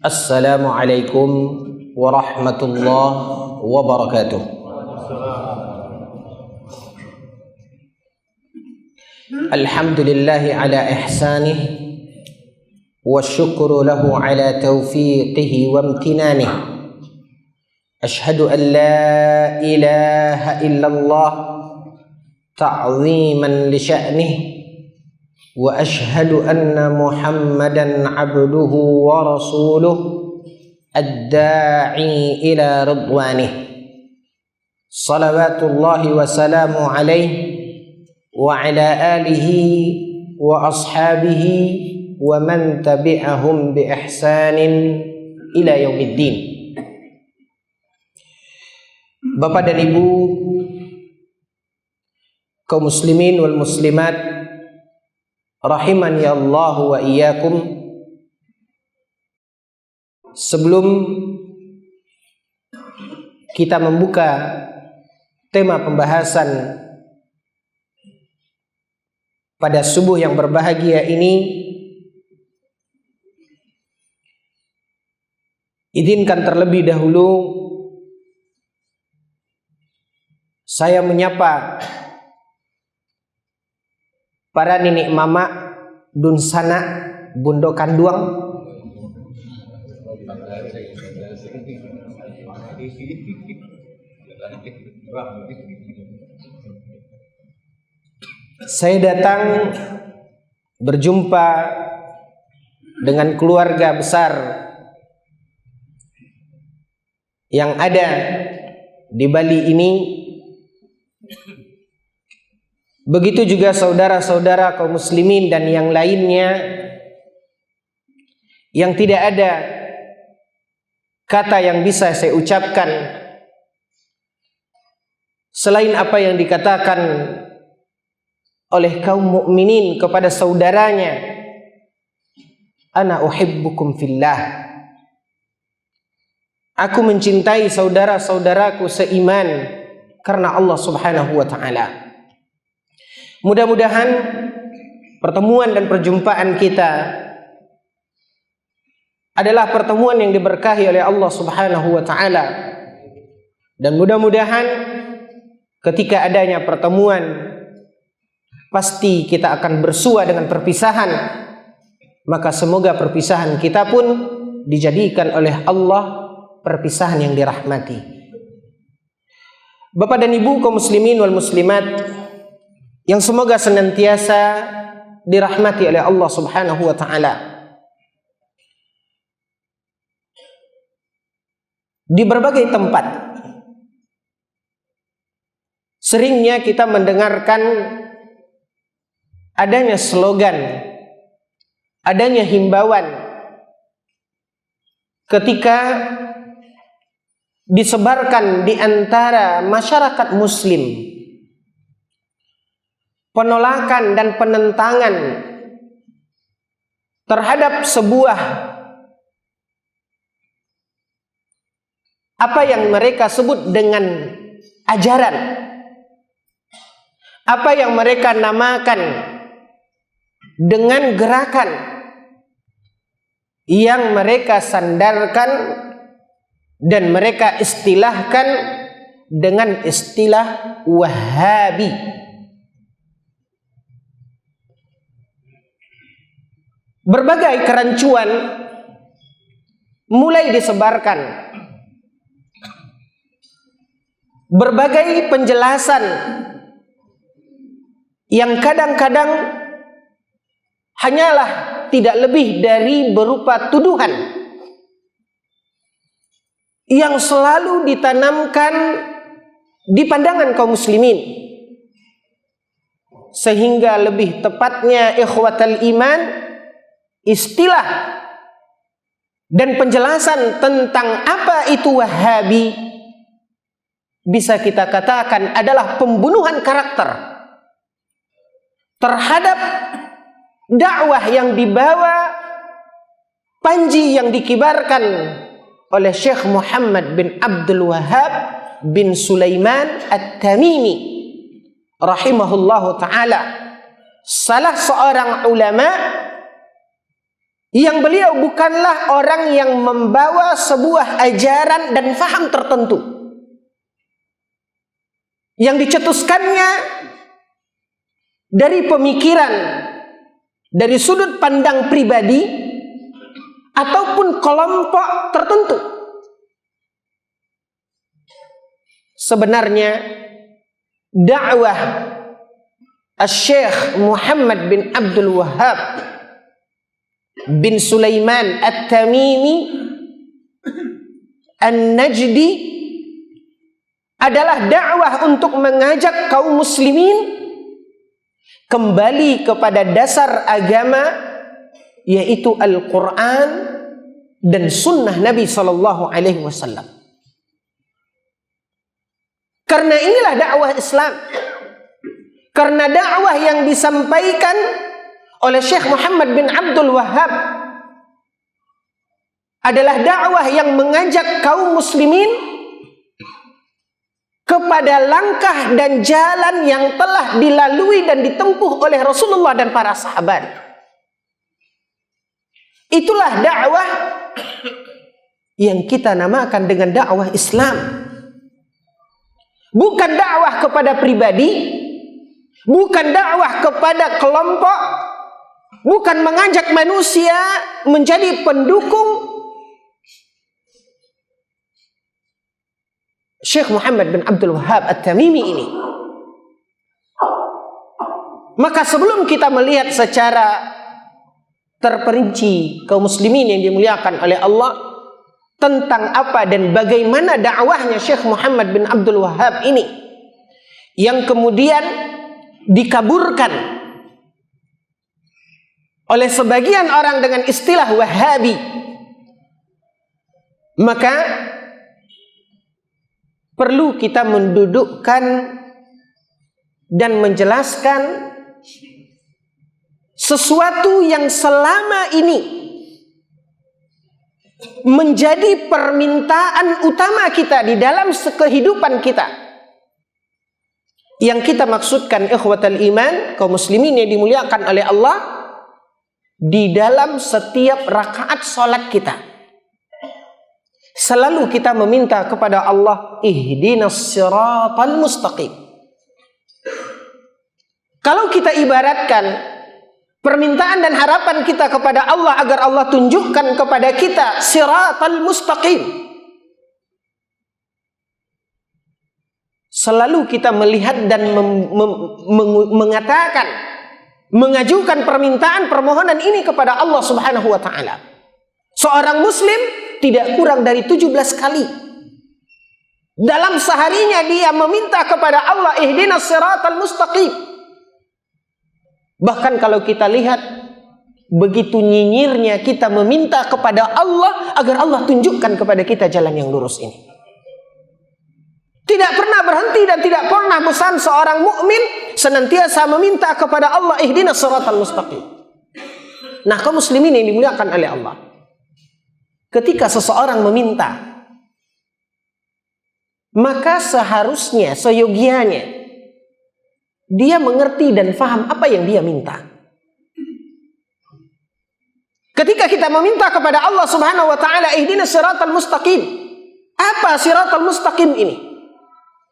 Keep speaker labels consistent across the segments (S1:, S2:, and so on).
S1: Assalamualaikum warahmatullahi wabarakatuh. Alhamdulillahi ala ihsanih wa syukru lahu ala taufiqihi wa amtinanih. Ashhadu an la ilaha illallah ta'ziman li sya'nih wa ashhadu anna Muhammadan abduhu wa rasuluh ad-da'i ila ridwanih. Salawatullahi wa salamu alaihi wa ala alihi wa ashabihi wa man tabi'ahum bi ihsanin ila yaumiddin. Bapak dan Ibu, kaum muslimin wal muslimat rahimani Allah wa iyyakum. Sebelum kita membuka tema pembahasan pada subuh yang berbahagia ini, izinkan terlebih dahulu saya menyapa para nenek mama, dun sana, bundo kanduang, saya datang berjumpa dengan keluarga besar yang ada di Bali ini. Begitu juga saudara-saudara kaum muslimin dan yang lainnya, yang tidak ada kata yang bisa saya ucapkan selain apa yang dikatakan oleh kaum mukminin kepada saudaranya, ana uhibbukum fillah. Aku mencintai saudara-saudaraku seiman karena Allah Subhanahu wa taala. Mudah-mudahan pertemuan dan perjumpaan kita adalah pertemuan yang diberkahi oleh Allah Subhanahu wa taala. Dan mudah-mudahan ketika adanya pertemuan pasti kita akan bersua dengan perpisahan. Maka semoga perpisahan kita pun dijadikan oleh Allah perpisahan yang dirahmati. Bapak dan Ibu kaum muslimin wal muslimat yang semoga senantiasa dirahmati oleh Allah Subhanahu wa taala. Di berbagai tempat seringnya kita mendengarkan adanya slogan, adanya himbauan ketika disebarkan di antara masyarakat muslim, penolakan dan penentangan terhadap sebuah apa yang mereka sebut dengan ajaran, apa yang mereka namakan dengan gerakan yang mereka sandarkan dan mereka istilahkan dengan istilah Wahabi. Berbagai kerancuan mulai disebarkan, berbagai penjelasan yang kadang-kadang hanyalah tidak lebih dari berupa tuduhan yang selalu ditanamkan di pandangan kaum muslimin, sehingga lebih tepatnya ikhwatal iman, istilah dan penjelasan tentang apa itu Wahabi bisa kita katakan adalah pembunuhan karakter terhadap dakwah yang dibawa, panji yang dikibarkan oleh Syekh Muhammad bin Abdul Wahhab bin Sulaiman At-Tamimi rahimahullahu ta'ala, salah seorang ulama yang beliau bukanlah orang yang membawa sebuah ajaran dan faham tertentu yang dicetuskannya dari pemikiran, dari sudut pandang pribadi ataupun kelompok tertentu. Sebenarnya dakwah Syekh Muhammad bin Abdul Wahhab bin Sulaiman At-Tamimi An-Najdi adalah dakwah untuk mengajak kaum muslimin kembali kepada dasar agama, yaitu Al-Quran dan Sunnah Nabi Sallallahu Alaihi Wasallam. Karena inilah dakwah Islam. Karena dakwah yang disampaikan oleh Syekh Muhammad bin Abdul Wahhab adalah dakwah yang mengajak kaum muslimin kepada langkah dan jalan yang telah dilalui dan ditempuh oleh Rasulullah dan para sahabat. Itulah dakwah yang kita namakan dengan dakwah Islam. Bukan dakwah kepada pribadi, bukan dakwah kepada kelompok, bukan mengajak manusia menjadi pendukung Syekh Muhammad bin Abdul Wahhab At-Tamimi ini. Maka sebelum kita melihat secara terperinci kaum muslimin yang dimuliakan oleh Allah tentang apa dan bagaimana dakwahnya Syekh Muhammad bin Abdul Wahhab ini yang kemudian dikaburkan oleh sebagian orang dengan istilah Wahabi, maka perlu kita mendudukkan dan menjelaskan sesuatu yang selama ini menjadi permintaan utama kita di dalam kehidupan kita. Yang kita maksudkan ikhwatal iman, kaum muslimin yang dimuliakan oleh Allah, di dalam setiap rakaat salat kita selalu kita meminta kepada Allah, ihdinas siratal mustaqim. Kalau kita ibaratkan permintaan dan harapan kita kepada Allah agar Allah tunjukkan kepada kita siratal mustaqim, selalu kita melihat dan mengatakan, mengajukan permintaan permohonan ini kepada Allah Subhanahu wa taala. Seorang muslim tidak kurang dari 17 kali dalam seharinya dia meminta kepada Allah, ihdinas siratal mustaqim. Bahkan kalau kita lihat, begitu nyinyirnya kita meminta kepada Allah agar Allah tunjukkan kepada kita jalan yang lurus ini. Tidak pernah berhenti dan tidak pernah bosan seorang mukmin senantiasa meminta kepada Allah, ihdinas siratal mustaqim. Nah, kaum muslimin yang dimuliakan oleh Allah, ketika seseorang meminta, maka seharusnya, seyogianya dia mengerti dan faham apa yang dia minta. Ketika kita meminta kepada Allah Subhanahu wa taala, ihdinas siratal mustaqim, apa siratal mustaqim ini?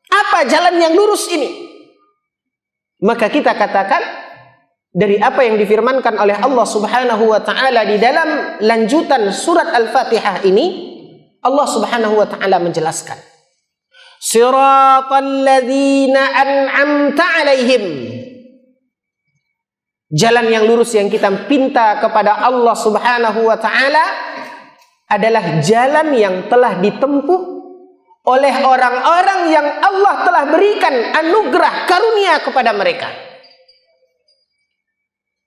S1: Apa jalan yang lurus ini? Maka kita katakan dari apa yang difirmankan oleh Allah Subhanahu wa taala di dalam lanjutan surat Al-Fatihah ini, Allah Subhanahu wa taala menjelaskan, siratal ladzina an'amta 'alaihim. Jalan yang lurus yang kita pinta kepada Allah Subhanahu wa taala adalah jalan yang telah ditempuh oleh orang-orang yang Allah telah berikan anugerah karunia kepada mereka.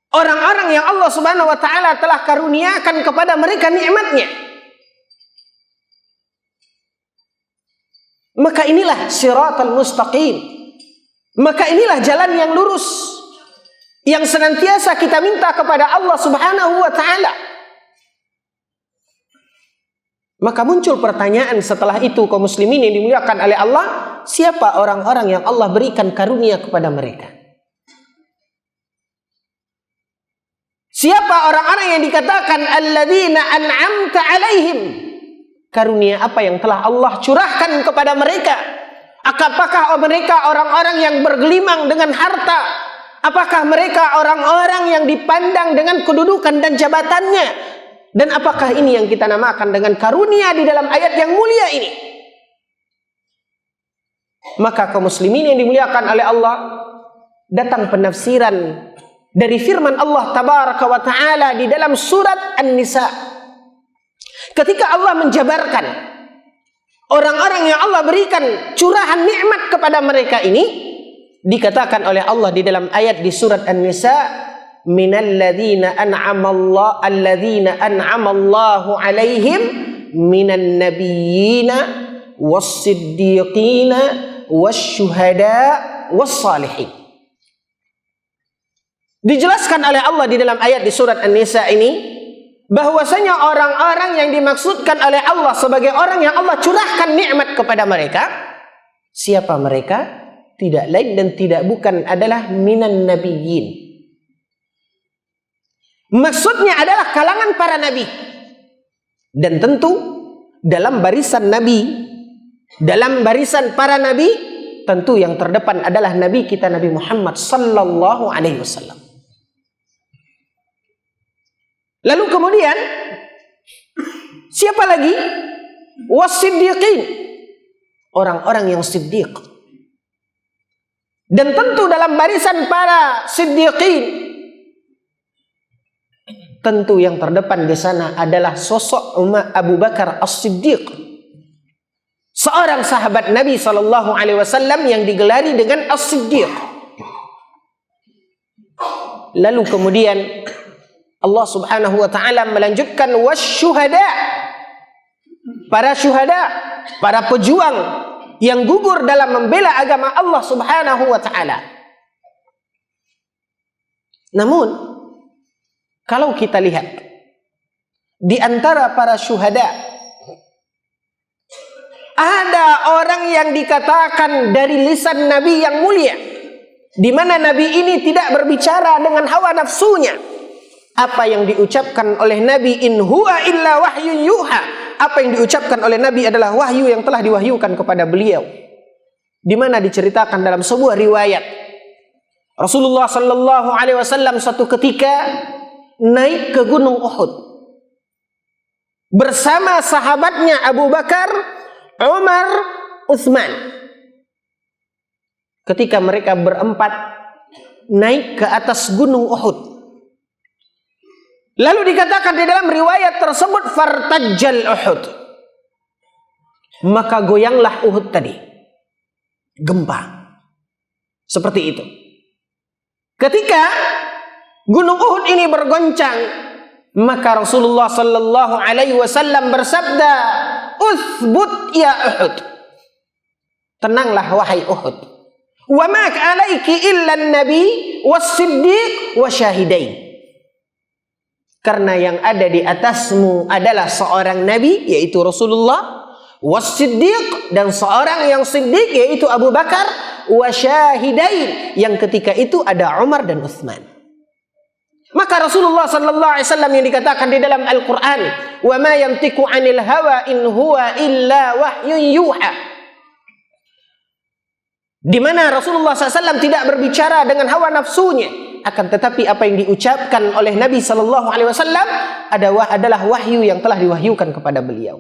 S1: Orang-orang yang Allah Subhanahu wa taala telah karuniakan kepada mereka nikmatnya. Maka inilah siratal mustaqim. Maka inilah jalan yang lurus yang senantiasa kita minta kepada Allah Subhanahu wa taala. Maka muncul pertanyaan setelah itu, kaum muslimin yang dimuliakan oleh Allah, siapa orang-orang yang Allah berikan karunia kepada mereka? Siapa orang-orang yang dikatakan alladzina an'amta alaihim? Karunia apa yang telah Allah curahkan kepada mereka? Apakah mereka orang-orang yang bergelimang dengan harta? Apakah mereka orang-orang yang dipandang dengan kedudukan dan jabatannya? Dan apakah ini yang kita namakan dengan karunia di dalam ayat yang mulia ini? Maka kaum muslimin yang dimuliakan oleh Allah, datang penafsiran dari firman Allah tabaraka wa ta'ala di dalam surat An-Nisa. Ketika Allah menjabarkan orang-orang yang Allah berikan curahan nikmat kepada mereka ini, dikatakan oleh Allah di dalam ayat di surat An-Nisa, minalladzina an'amallahu alaihim minan nabiyyina was-siddiqina wasyuhada was-salihin. Dijelaskan oleh Allah di dalam ayat di surat An-Nisa ini bahwasanya orang-orang yang dimaksudkan oleh Allah sebagai orang yang Allah curahkan nikmat kepada mereka, siapa mereka? Tidak lain dan tidak bukan adalah minan nabiyyin. Maksudnya adalah kalangan para nabi. Dan tentu dalam barisan nabi, dalam barisan para nabi, tentu yang terdepan adalah nabi kita Nabi Muhammad sallallahu alaihi wasallam. Lalu kemudian siapa lagi? Was-siddiqin, orang-orang yang siddiq. Dan tentu dalam barisan para siddiqin, tentu yang terdepan di sana adalah sosok Abu Bakar As-Siddiq, seorang sahabat Nabi sallallahu alaihi wasallam yang digelari dengan As-Siddiq. Lalu kemudian Allah Subhanahu wa taala melanjutkan wasyuhada, para syuhada, para pejuang yang gugur dalam membela agama Allah Subhanahu wa taala. Namun kalau kita lihat di antara para syuhada, ada orang yang dikatakan dari lisan Nabi yang mulia, di mana Nabi ini tidak berbicara dengan hawa nafsunya. Apa yang diucapkan oleh Nabi, in huwa illa wahyun yuha, apa yang diucapkan oleh Nabi adalah wahyu yang telah diwahyukan kepada beliau. Di mana diceritakan dalam sebuah riwayat, Rasulullah sallallahu alaihi wasallam suatu ketika naik ke Gunung Uhud bersama sahabatnya Abu Bakar, Umar, Utsman. Ketika mereka berempat naik ke atas Gunung Uhud, lalu dikatakan di dalam riwayat tersebut fartajjal Uhud, maka goyanglah Uhud tadi, gempa seperti itu. Ketika Gunung Uhud ini bergoncang, maka Rasulullah sallallahu alaihi wasallam bersabda, "Uthbut ya Uhud." Tenanglah wahai Uhud. "Wa ma 'alaiki illa an-nabi was-siddiq wa syahidain." Karena yang ada di atasmu adalah seorang nabi, yaitu Rasulullah, was-siddiq, dan seorang yang siddiq, yaitu Abu Bakar, wa syahidain, yang ketika itu ada Umar dan Utsman. Maka Rasulullah sallallahu alaihi wasallam yang dikatakan di dalam Al-Qur'an, wa ma yantiqu 'anil hawa in huwa illa wahyun yuha, di mana Rasulullah SAW tidak berbicara dengan hawa nafsunya, akan tetapi apa yang diucapkan oleh Nabi sallallahu alaihi wasallam adalah wahyu yang telah diwahyukan kepada beliau.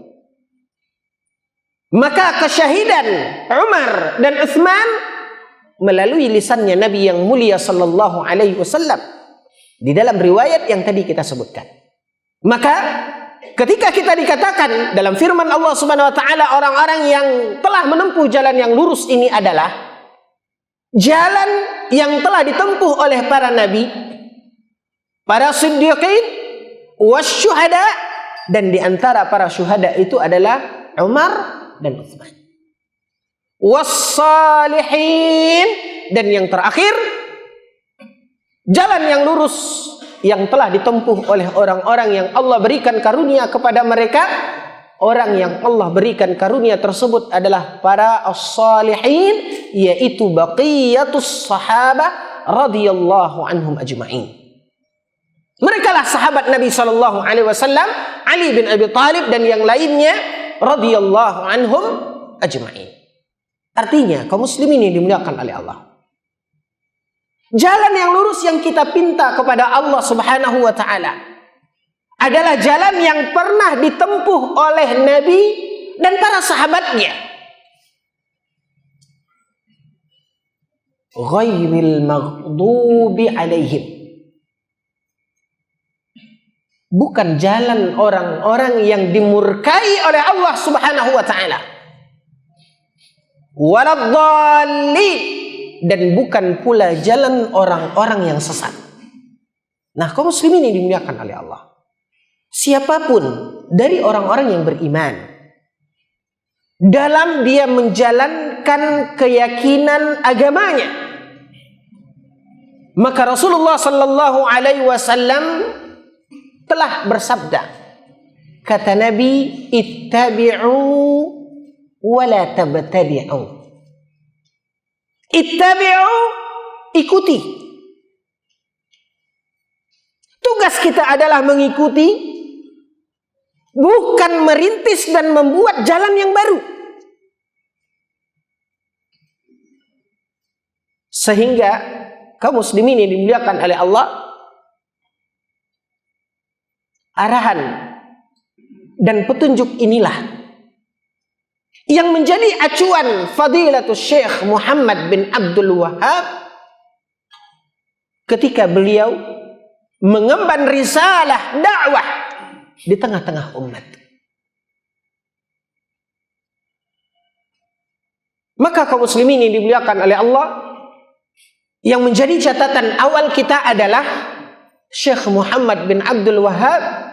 S1: Maka kesyahidan Umar dan Utsman melalui lisannya Nabi yang mulia sallallahu alaihi wasallam di dalam riwayat yang tadi kita sebutkan. Maka ketika kita dikatakan dalam firman Allah Subhanahu wa taala orang-orang yang telah menempuh jalan yang lurus ini adalah jalan yang telah ditempuh oleh para nabi, para siddiqin, wasyuhada, dan di antara para syuhada itu adalah Umar dan Utsman, wassalihin, dan yang terakhir jalan yang lurus yang telah ditempuh oleh orang-orang yang Allah berikan karunia kepada mereka. Orang yang Allah berikan karunia tersebut adalah para as-salihin, yaitu baqiyatus sahabah radhiyallahu anhum ajma'in. Mereka lah sahabat Nabi sallallahu alaihi wasallam, Ali bin Abi Thalib dan yang lainnya radhiyallahu anhum ajma'in. Artinya kaum muslimin yang dimuliakan oleh Allah, jalan yang lurus yang kita pinta kepada Allah Subhanahu wa taala adalah jalan yang pernah ditempuh oleh Nabi dan para sahabatnya. Ghairil maghdubi alaihim, bukan jalan orang-orang yang dimurkai oleh Allah Subhanahu wa taala. Waladhdallin, dan bukan pula jalan orang-orang yang sesat. Nah, kaum muslimin yang dimuliakan oleh Allah, siapapun dari orang-orang yang beriman dalam dia menjalankan keyakinan agamanya, maka Rasulullah sallallahu alaihi wasallam telah bersabda, kata Nabi, ittabi'u wa la tabtadi'u. Ittabi'u, ikuti. Tugas kita adalah mengikuti, bukan merintis dan membuat jalan yang baru. Sehingga kaum muslimin yang dimuliakan oleh Allah, arahan dan petunjuk inilah yang menjadi acuan Fadilatul Syekh Muhammad bin Abdul Wahhab ketika beliau mengemban risalah dakwah di tengah-tengah umat. Maka kaum muslimin yang dimuliakan oleh Allah, yang menjadi catatan awal kita adalah Syekh Muhammad bin Abdul Wahhab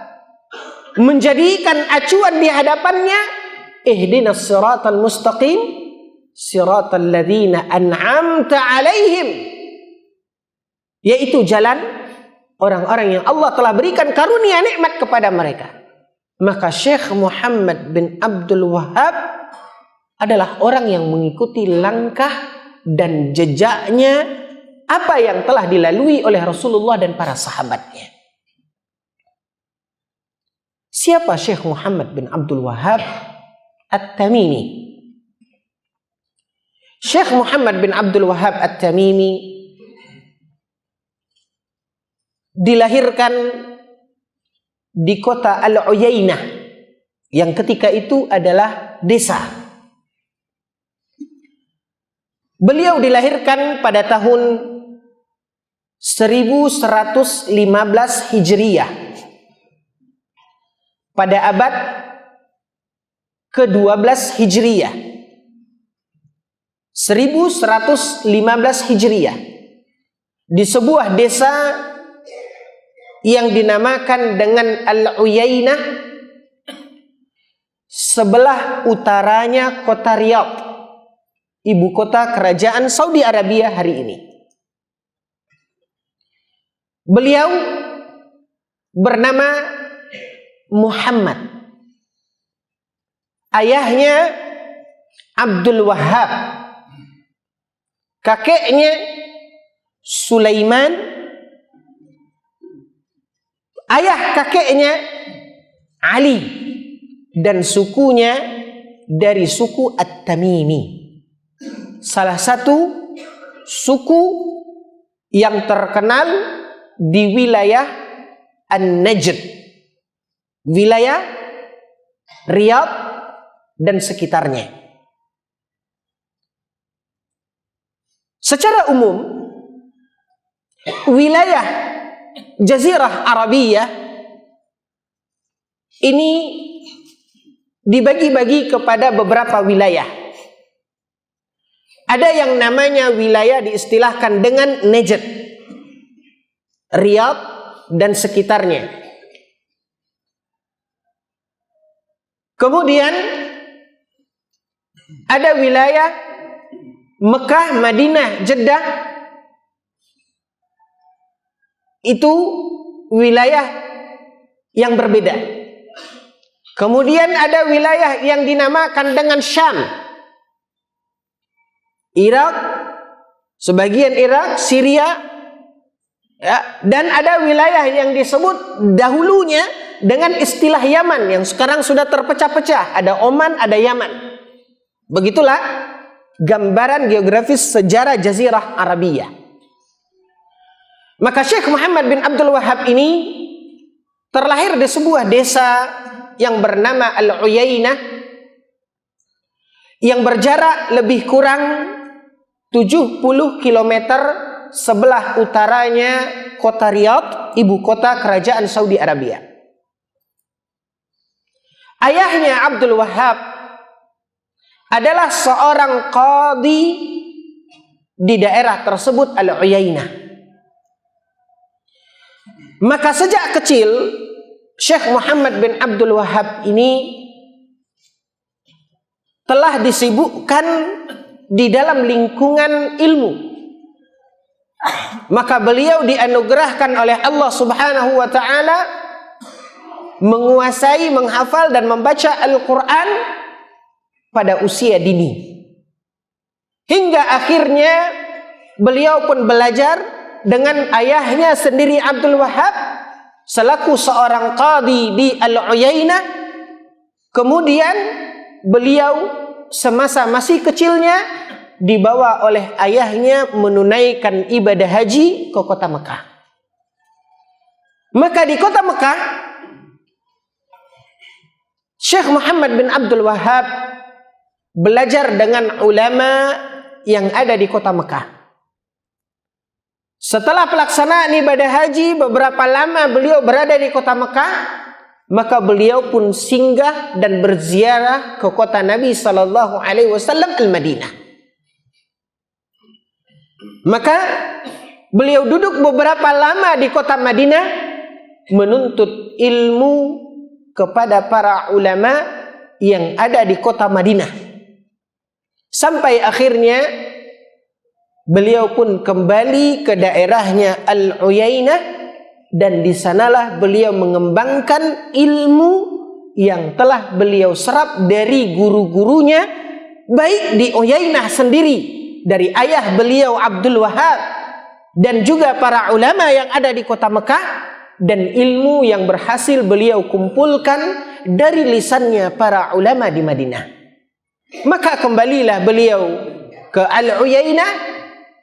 S1: menjadikan acuan di hadapannya, ihdinas siratal mustaqim siratal ladzina an'amta alaihim, yaitu jalan orang-orang yang Allah telah berikan karunia nikmat kepada mereka. Maka Syekh Muhammad bin Abdul Wahhab adalah orang yang mengikuti langkah dan jejaknya apa yang telah dilalui oleh Rasulullah dan para sahabatnya. Siapa Syekh Muhammad bin Abdul Wahhab At-Tamimi? Syekh Muhammad bin Abdul Wahhab At-Tamimi dilahirkan di kota Al-Uyainah yang ketika itu adalah desa. Beliau dilahirkan pada tahun 1115 Hijriyah pada abad ke-12 Hijriyah. 1115 Hijriyah di sebuah desa yang dinamakan dengan Al-Uyainah, sebelah utaranya kota Riyadh, ibu kota kerajaan Saudi Arabia hari ini. Beliau bernama Muhammad, ayahnya Abdul Wahhab, kakeknya Sulaiman, ayah kakeknya Ali, dan sukunya dari suku At-Tamimi, salah satu suku yang terkenal di wilayah An-Najd, wilayah Riyadh dan sekitarnya. Secara umum, wilayah Jazirah Arabiyah ini dibagi-bagi kepada beberapa wilayah. Ada yang namanya wilayah diistilahkan dengan Najd, Riyadh dan sekitarnya. Kemudian ada wilayah Mekah, Madinah, Jeddah. Itu wilayah yang berbeda. Kemudian ada wilayah yang dinamakan dengan Syam, Irak, sebagian Irak, Syria, Ya, dan ada wilayah yang disebut dahulunya dengan istilah Yaman yang sekarang sudah terpecah-pecah. Ada Oman, ada Yaman. Begitulah gambaran geografis sejarah Jazirah Arabia. Maka Syekh Muhammad bin Abdul Wahhab ini terlahir di sebuah desa yang bernama Al-Uyainah yang berjarak lebih kurang 70 km sebelah utaranya kota Riyadh, ibu kota kerajaan Saudi Arabia. Ayahnya Abdul Wahhab adalah seorang qadhi di daerah tersebut Al-Uyainah. Maka sejak kecil Syekh Muhammad bin Abdul Wahhab ini telah disibukkan di dalam lingkungan ilmu. Maka beliau dianugerahkan oleh Allah Subhanahu wa taala menguasai, menghafal dan membaca Al-Qur'an pada usia dini. Hingga akhirnya beliau pun belajar dengan ayahnya sendiri Abdul Wahhab selaku seorang qadhi di Al-Uyainah. Kemudian beliau semasa masih kecilnya dibawa oleh ayahnya menunaikan ibadah haji ke kota Mekah. Maka di kota Mekah Syekh Muhammad bin Abdul Wahhab belajar dengan ulama yang ada di kota Mekah. Setelah pelaksanaan ibadah haji, beberapa lama beliau berada di kota Mekah, maka beliau pun singgah dan berziarah ke kota Nabi sallallahu alaihi wasallam Al-Madinah. Maka beliau duduk beberapa lama di kota Madinah menuntut ilmu kepada para ulama yang ada di kota Madinah. Sampai akhirnya beliau pun kembali ke daerahnya Al-Uyainah dan di sanalah beliau mengembangkan ilmu yang telah beliau serap dari guru-gurunya, baik di Uyainah sendiri dari ayah beliau Abdul Wahhab dan juga para ulama yang ada di kota Mekah, dan ilmu yang berhasil beliau kumpulkan dari lisannya para ulama di Madinah. Maka kembalilah beliau ke Al-Uyainah,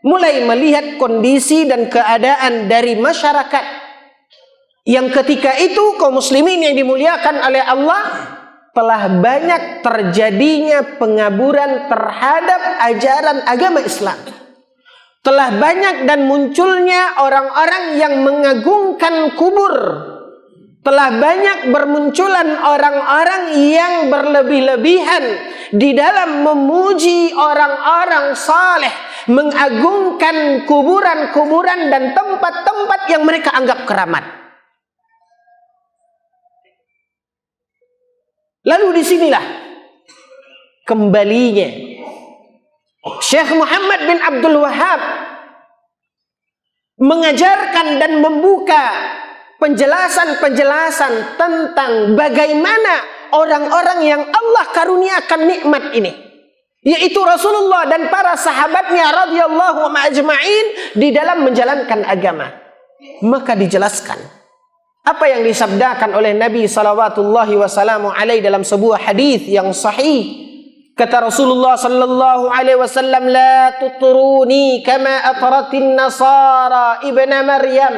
S1: mulai melihat kondisi dan keadaan dari masyarakat yang ketika itu kaum muslimin yang dimuliakan oleh Allah telah banyak terjadinya pengaburan terhadap ajaran agama Islam. Telah banyak dan munculnya orang-orang yang mengagungkan kubur. Telah banyak bermunculan orang-orang yang berlebih-lebihan di dalam memuji orang-orang saleh, mengagungkan kuburan-kuburan dan tempat-tempat yang mereka anggap keramat. Lalu disinilah kembalinya Syekh Muhammad bin Abdul Wahhab mengajarkan dan membuka penjelasan-penjelasan tentang bagaimana orang-orang yang Allah karuniakan nikmat ini, yaitu Rasulullah dan para sahabatnya radhiyallahu ma'ajma'in di dalam menjalankan agama. Maka dijelaskan apa yang disabdakan oleh Nabi salawatullahi wasallamu alaihi dalam sebuah hadis yang sahih. Kata Rasulullah sallallahu alaihi wasallam, la tuturuni kama atratin nasara ibna Maryam.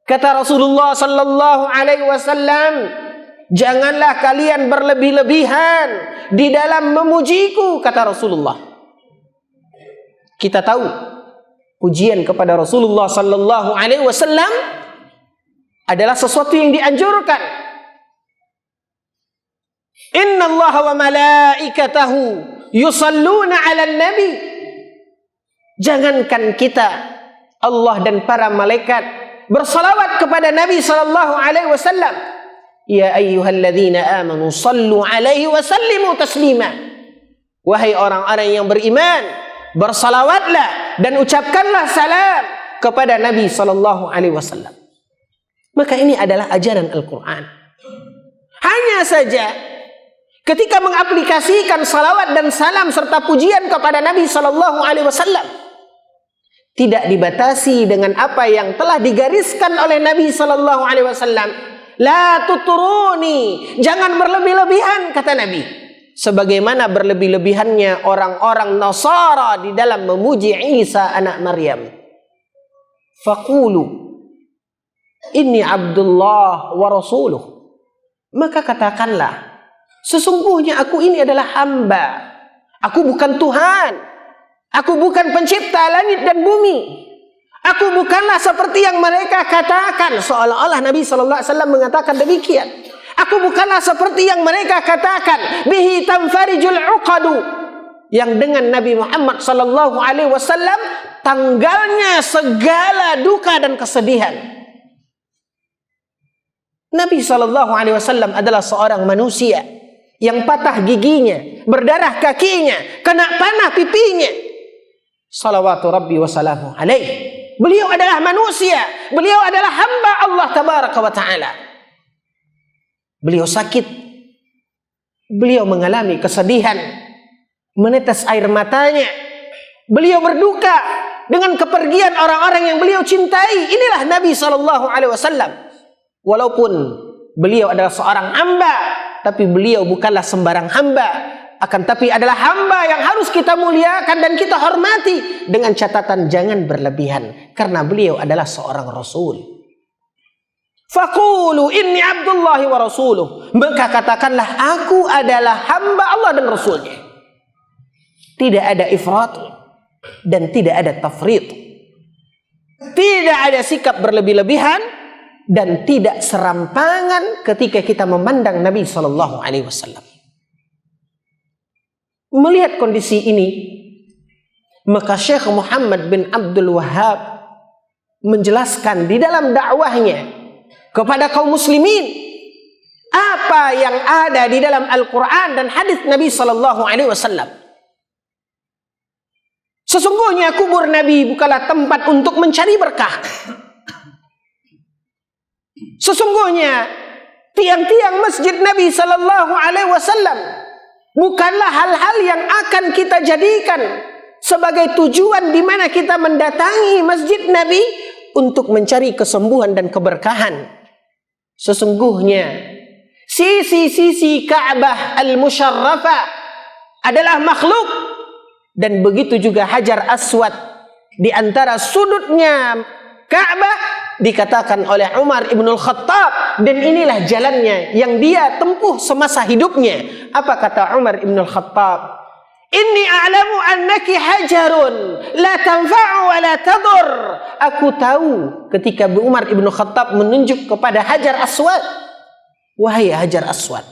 S1: Kata Rasulullah sallallahu alaihi wasallam, janganlah kalian berlebih-lebihan di dalam memujiku, kata Rasulullah. Kita tahu pujian kepada Rasulullah sallallahu alaihi wasallam adalah sesuatu yang dianjurkan. Inna Allah wa malaikatahu yusalluna 'alan nabi. Jangankan kita, Allah dan para malaikat bersalawat kepada Nabi sallallahu alaihi wasallam. Ya ayyuhalladzina amanu sallu 'alaihi wa sallimu taslima. Wahai orang-orang yang beriman, bersalawatlah dan ucapkanlah salam kepada Nabi sallallahu alaihi wasallam. Maka ini adalah ajaran Al-Quran. Hanya saja ketika mengaplikasikan salawat dan salam serta pujian kepada Nabi sallallahu alaihi wasallam, tidak dibatasi dengan apa yang telah digariskan oleh Nabi sallallahu alaihi wasallam. La tuturuni, jangan berlebih-lebihan kata Nabi. Sebagaimana berlebih-lebihannya orang-orang Nasara di dalam memuji Isa anak Maryam. Faqulu inni Abdullah wa rasuluh. Maka katakanlah, sesungguhnya aku ini adalah hamba. Aku bukan Tuhan. Aku bukan pencipta langit dan bumi. Aku bukanlah seperti yang mereka katakan. Seolah-olah Nabi SAW mengatakan demikian. Aku bukanlah seperti yang mereka katakan. Bihi tanfarijul uqadu. Yang dengan Nabi Muhammad SAW tanggalnya segala duka dan kesedihan. Nabi SAW adalah seorang manusia yang patah giginya, berdarah kakinya, kena panah pipinya. Salawatu Rabbi wa salamu alaih. Beliau adalah manusia. Beliau adalah hamba Allah tabaraka wa ta'ala. Beliau sakit. Beliau mengalami kesedihan. Menetes air matanya. Beliau berduka dengan kepergian orang-orang yang beliau cintai. Inilah Nabi SAW. Walaupun beliau adalah seorang hamba, tapi beliau bukanlah sembarang hamba. Akan tapi adalah hamba yang harus kita muliakan dan kita hormati. Dengan catatan jangan berlebihan. Karena beliau adalah seorang Rasul. Faqulu inni Abdullahi wa rasuluh. Maka katakanlah aku adalah hamba Allah dan Rasulnya. Tidak ada ifrat dan tidak ada tafrit. Tidak ada sikap berlebih-lebihan dan tidak serampangan ketika kita memandang Nabi SAW. Melihat kondisi ini, maka Syekh Muhammad bin Abdul Wahhab menjelaskan di dalam dakwahnya kepada kaum muslimin apa yang ada di dalam Al-Quran dan hadis Nabi SAW. Sesungguhnya kubur Nabi bukanlah tempat untuk mencari berkah. Sesungguhnya tiang-tiang masjid Nabi SAW bukanlah hal-hal yang akan kita jadikan sebagai tujuan di mana kita mendatangi masjid Nabi untuk mencari kesembuhan dan keberkahan. Sesungguhnya sisi-sisi Ka'bah al-Musyarrafah adalah makhluk, dan begitu juga Hajar Aswad di antara sudutnya Ka'bah dikatakan oleh Umar ibn al-Khattab, dan inilah jalannya yang dia tempuh semasa hidupnya. Apa kata Umar ibn al-Khattab? Inni a'lamu annaki hajarun la tanfa'u wa la tadur. Aku tahu ketika Umar ibn al-Khattab menunjuk kepada Hajar Aswad. Wahai Hajar Aswad,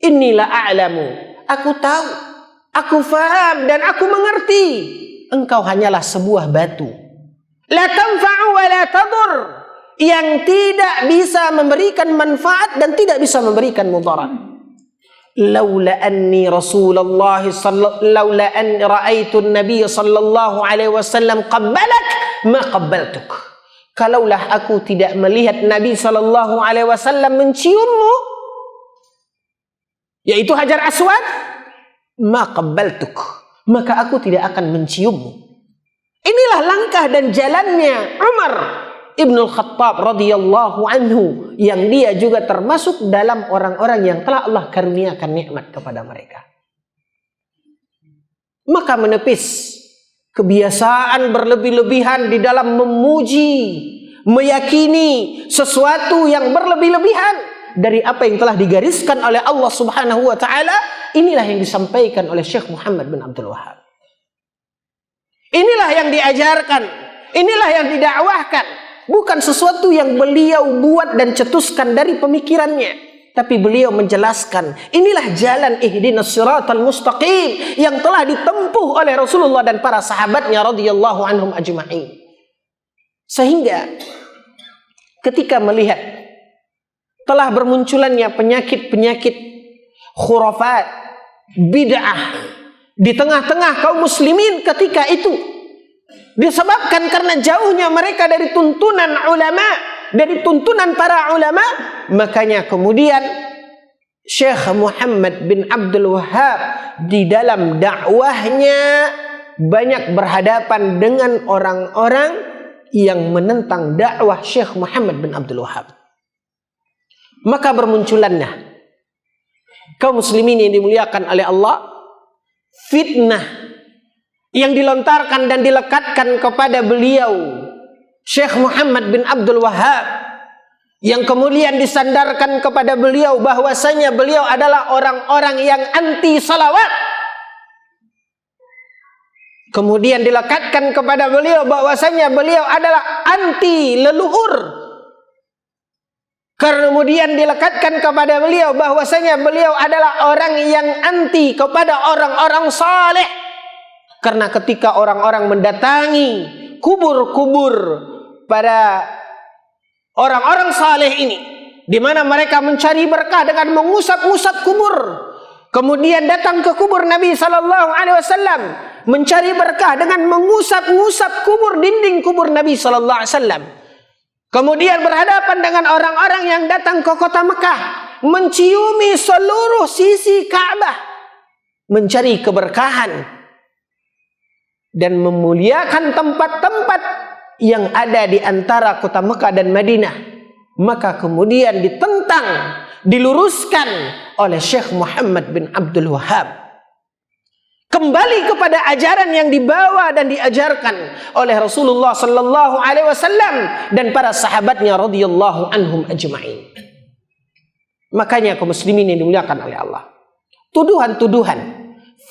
S1: inni la a'lamu. Aku tahu, aku faham dan aku mengerti. Engkau hanyalah sebuah batu. La tanfa'u wa la tadur, yang tidak bisa memberikan manfaat dan tidak bisa memberikan mudarat. Laula anni Rasulullah laula an ra'aitu an-nabiy sallallahu alaihi wasallam qabbalak ma qabbaltuk. Kalaulah aku tidak melihat Nabi sallallahu alaihi wasallam menciummu, yaitu Hajar Aswad, ma qabbaltuk, maka aku tidak akan menciummu. Inilah langkah dan jalannya Umar Ibn al-Khattab radhiyallahu anhu, yang dia juga termasuk dalam orang-orang yang telah Allah karuniakan nikmat kepada mereka. Maka menepis kebiasaan berlebih-lebihan di dalam memuji, meyakini sesuatu yang berlebih-lebihan dari apa yang telah digariskan oleh Allah Subhanahu wa taala, inilah yang disampaikan oleh Syekh Muhammad bin Abdul Wahhab. Inilah yang diajarkan, inilah yang didakwahkan, bukan sesuatu yang beliau buat dan cetuskan dari pemikirannya, tapi beliau menjelaskan inilah jalan ihdinas siratal mustaqim yang telah ditempuh oleh Rasulullah dan para sahabatnya radhiyallahu anhum ajma'in. Sehingga ketika melihat telah bermunculannya penyakit-penyakit khurafat, bid'ah di tengah-tengah kaum muslimin ketika itu, disebabkan karena jauhnya mereka dari tuntunan ulama, dari tuntunan para ulama, makanya kemudian Syekh Muhammad bin Abdul Wahhab di dalam dakwahnya banyak berhadapan dengan orang-orang yang menentang dakwah Syekh Muhammad bin Abdul Wahab. Maka bermunculannya kaum muslimin yang dimuliakan oleh Allah, fitnah yang dilontarkan dan dilekatkan kepada beliau Syekh Muhammad bin Abdul Wahab, yang kemudian disandarkan kepada beliau bahwasanya beliau adalah orang-orang yang anti salawat. Kemudian dilekatkan kepada beliau bahwasanya beliau adalah anti leluhur. Kemudian dilekatkan kepada beliau bahwasanya beliau adalah orang yang anti kepada orang-orang saleh. Karena ketika orang-orang mendatangi kubur-kubur pada orang-orang saleh ini, di mana mereka mencari berkah dengan mengusap-usap kubur, kemudian datang ke kubur Nabi sallallahu alaihi wasallam mencari berkah dengan mengusap-ngusap kubur, dinding kubur Nabi sallallahu alaihi wasallam. Kemudian berhadapan dengan orang-orang yang datang ke kota Mekah, menciumi seluruh sisi Ka'bah, mencari keberkahan dan memuliakan tempat-tempat yang ada di antara kota Mekah dan Madinah. Maka kemudian ditentang, diluruskan oleh Syekh Muhammad bin Abdul Wahab. Kembali kepada ajaran yang dibawa dan diajarkan oleh Rasulullah sallallahu alaihi wasallam dan para sahabatnya radhiyallahu anhum ajma'in. Makanya kaum muslimin yang dimuliakan oleh Allah, tuduhan-tuduhan,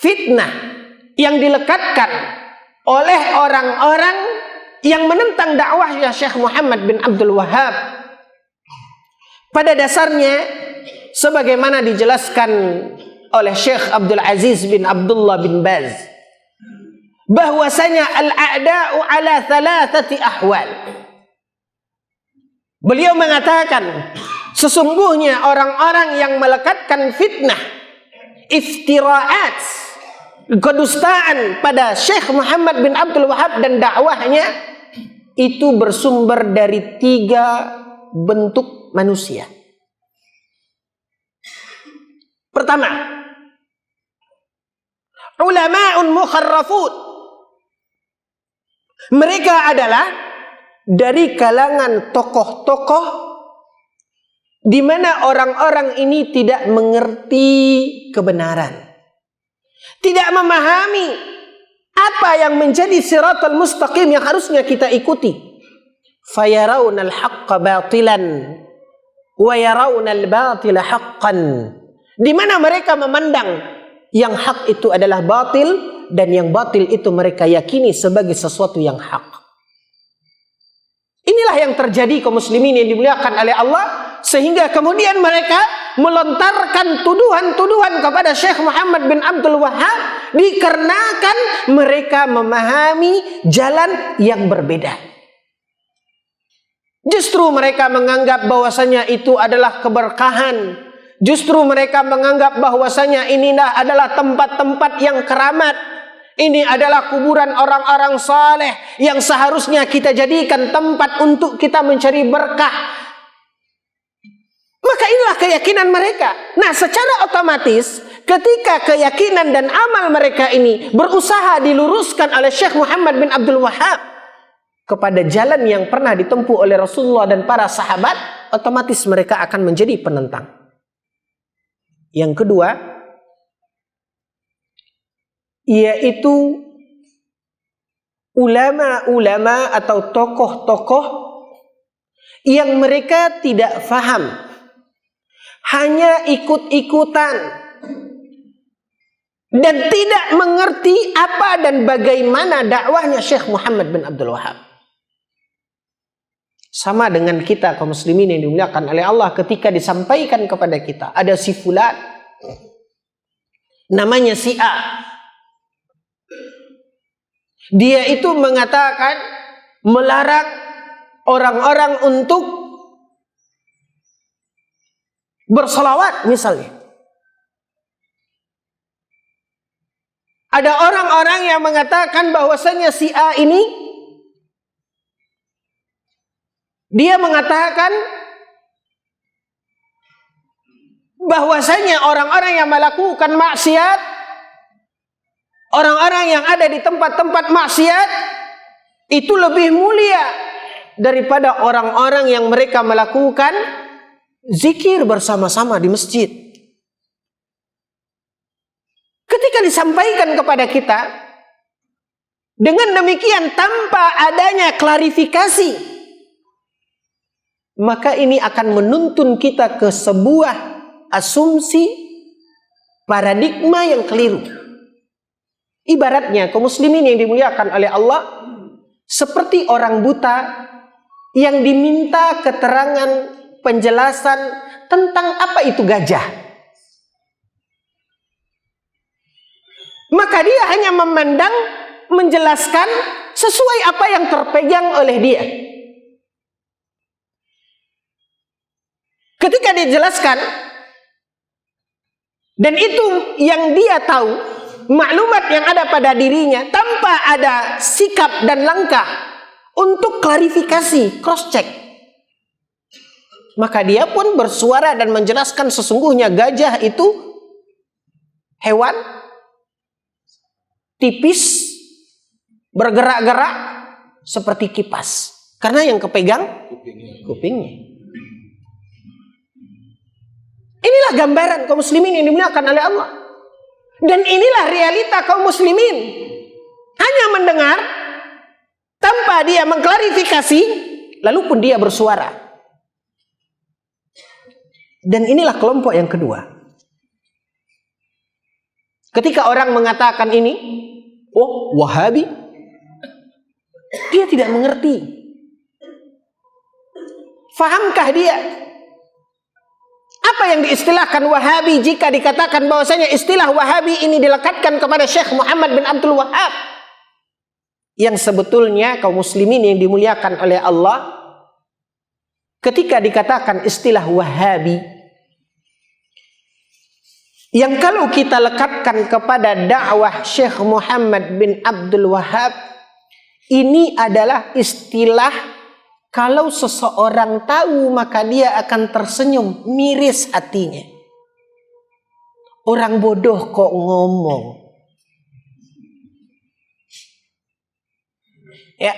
S1: fitnah yang dilekatkan oleh orang-orang yang menentang dakwahnya Syekh Muhammad bin Abdul Wahab, pada dasarnya sebagaimana dijelaskan oleh Syekh Abdul Aziz bin Abdullah bin Baz, bahwasanya al-a'da'u ala thalathati ahwal. Beliau mengatakan sesungguhnya orang-orang yang melekatkan fitnah, iftira'at, kedustaan pada Syekh Muhammad bin Abdul Wahab dan dakwahnya, itu bersumber dari 3 bentuk manusia. Pertama, ulama'un mukharrafun. Mereka adalah dari kalangan tokoh-tokoh di mana orang-orang ini tidak mengerti kebenaran, tidak memahami apa yang menjadi siratal mustaqim yang harusnya kita ikuti. Fayarawnal haqqa batilan wa yarawnal batila haqqan. Di mana mereka memandang yang hak itu adalah batil dan yang batil itu mereka yakini sebagai sesuatu yang hak. Inilah yang terjadi kaum muslimin yang dimuliakan oleh Allah, sehingga kemudian mereka melontarkan tuduhan-tuduhan kepada Syekh Muhammad bin Abdul Wahab dikarenakan mereka memahami jalan yang berbeda. Justru mereka menganggap bahwasanya itu adalah keberkahan. Justru mereka menganggap bahwasanya inilah adalah tempat-tempat yang keramat. Ini adalah kuburan orang-orang saleh yang seharusnya kita jadikan tempat untuk kita mencari berkah. Maka inilah keyakinan mereka. Nah, secara otomatis ketika keyakinan dan amal mereka ini berusaha diluruskan oleh Syekh Muhammad bin Abdul Wahab kepada jalan yang pernah ditempuh oleh Rasulullah dan para sahabat, otomatis mereka akan menjadi penentang. Yang kedua, yaitu ulama-ulama atau tokoh-tokoh yang mereka tidak faham, hanya ikut-ikutan dan tidak mengerti apa dan bagaimana dakwahnya Syekh Muhammad bin Abdul Wahab. Sama dengan kita kaum muslimin yang dimuliakan oleh Allah, ketika disampaikan kepada kita ada si fulan, namanya si A, dia itu mengatakan, melarang orang-orang untuk bersolawat misalnya. Ada orang-orang yang mengatakan bahwasanya si A ini, dia mengatakan bahwasanya orang-orang yang melakukan maksiat, Orang-orang yang ada di tempat-tempat maksiat itu lebih mulia daripada orang-orang yang mereka melakukan zikir bersama-sama di masjid. Ketika disampaikan kepada kita dengan demikian tanpa adanya klarifikasi, maka ini akan menuntun kita ke sebuah asumsi paradigma yang keliru. Ibaratnya kaum muslimin yang dimuliakan oleh Allah seperti orang buta yang diminta keterangan penjelasan tentang apa itu gajah. Maka dia hanya memandang, menjelaskan sesuai apa yang terpegang oleh dia. Ketika dijelaskan dan itu yang dia tahu, maklumat yang ada pada dirinya tanpa ada sikap dan langkah untuk klarifikasi, cross check, maka dia pun bersuara dan menjelaskan sesungguhnya gajah itu hewan tipis, bergerak-gerak seperti kipas, karena yang kepegang kupingnya. Inilah gambaran kaum muslimin yang dimuliakan oleh Allah. Dan inilah realita kaum muslimin. Hanya mendengar tanpa dia mengklarifikasi, lalu pun dia bersuara. Dan inilah kelompok yang kedua. Ketika orang mengatakan ini, oh Wahabi, dia tidak mengerti. Fahamkah dia apa yang diistilahkan Wahabi jika dikatakan bahwasanya istilah Wahabi ini dilekatkan kepada Syekh Muhammad bin Abdul Wahhab, yang sebetulnya kaum muslimin yang dimuliakan oleh Allah, ketika dikatakan istilah Wahabi yang kalau kita lekatkan kepada dakwah Syekh Muhammad bin Abdul Wahhab, ini adalah istilah kalau seseorang tahu maka dia akan tersenyum, miris hatinya. Orang bodoh kok ngomong. Ya.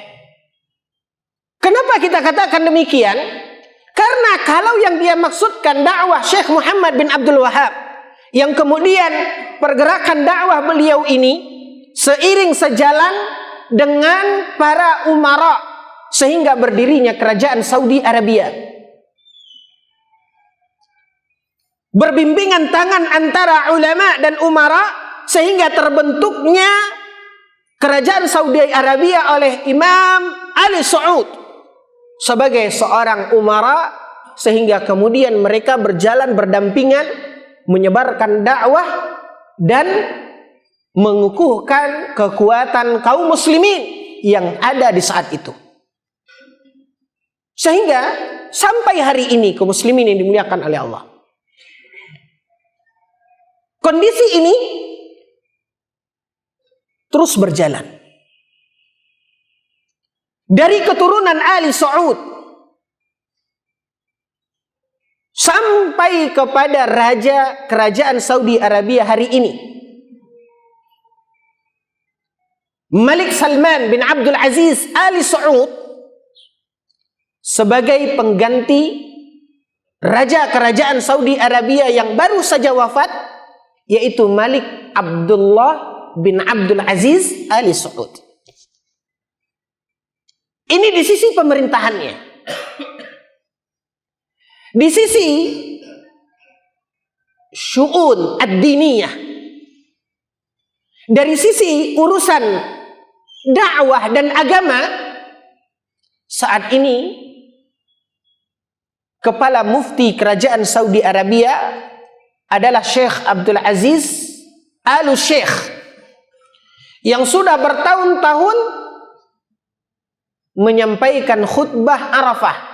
S1: Kenapa kita katakan demikian? Karena kalau yang dia maksudkan dakwah Syekh Muhammad bin Abdul Wahhab, yang kemudian pergerakan dakwah beliau ini seiring sejalan dengan para umara sehingga berdirinya kerajaan Saudi Arabia, berbimbingan tangan antara ulama dan umara sehingga terbentuknya kerajaan Saudi Arabia oleh Imam Ali Saud sebagai seorang umara, sehingga kemudian mereka berjalan berdampingan menyebarkan dakwah dan mengukuhkan kekuatan kaum muslimin yang ada di saat itu. Sehingga sampai hari ini kaum muslimin yang dimuliakan oleh Allah, kondisi ini terus berjalan. Dari keturunan Ali Saud sampai kepada raja kerajaan Saudi Arabia hari ini, Malik Salman bin Abdul Aziz Ali Saud, sebagai pengganti raja kerajaan Saudi Arabia yang baru saja wafat, yaitu Malik Abdullah bin Abdul Aziz Ali Saud. Ini di sisi pemerintahannya. Di sisi syu'un ad-diniyah, dari sisi urusan dakwah dan agama, saat ini kepala mufti kerajaan Saudi Arabia adalah Syekh Abdul Aziz Al-Syekh, yang sudah bertahun-tahun menyampaikan khutbah Arafah.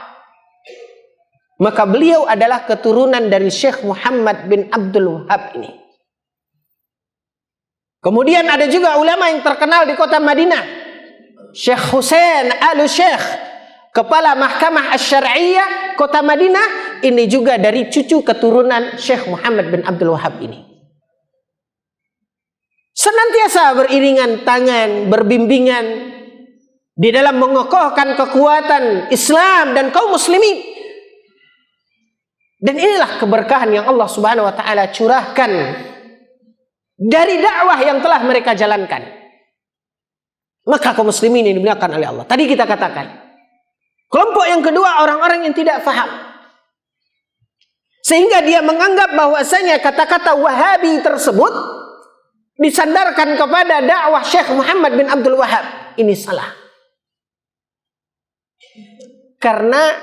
S1: Maka beliau adalah keturunan dari Syekh Muhammad bin Abdul Wahhab ini. Kemudian ada juga ulama yang terkenal di kota Madinah, Syekh Husain Al-Syekh, kepala Mahkamah Asy-Syar'iyyah kota Madinah, ini juga dari cucu keturunan Syekh Muhammad bin Abdul Wahhab ini. senantiasa beriringan tangan, berbimbingan di dalam mengokohkan kekuatan Islam dan kaum muslimin. Dan inilah keberkahan yang Allah Subhanahu wa taala curahkan dari dakwah yang telah mereka jalankan. Maka kaum muslimin ini dimuliakan oleh Allah. Tadi kita katakan, kelompok yang kedua orang-orang yang tidak faham. Sehingga dia menganggap bahwasanya kata-kata Wahabi tersebut disandarkan kepada dakwah Syekh Muhammad bin Abdul Wahab. Ini salah. Karena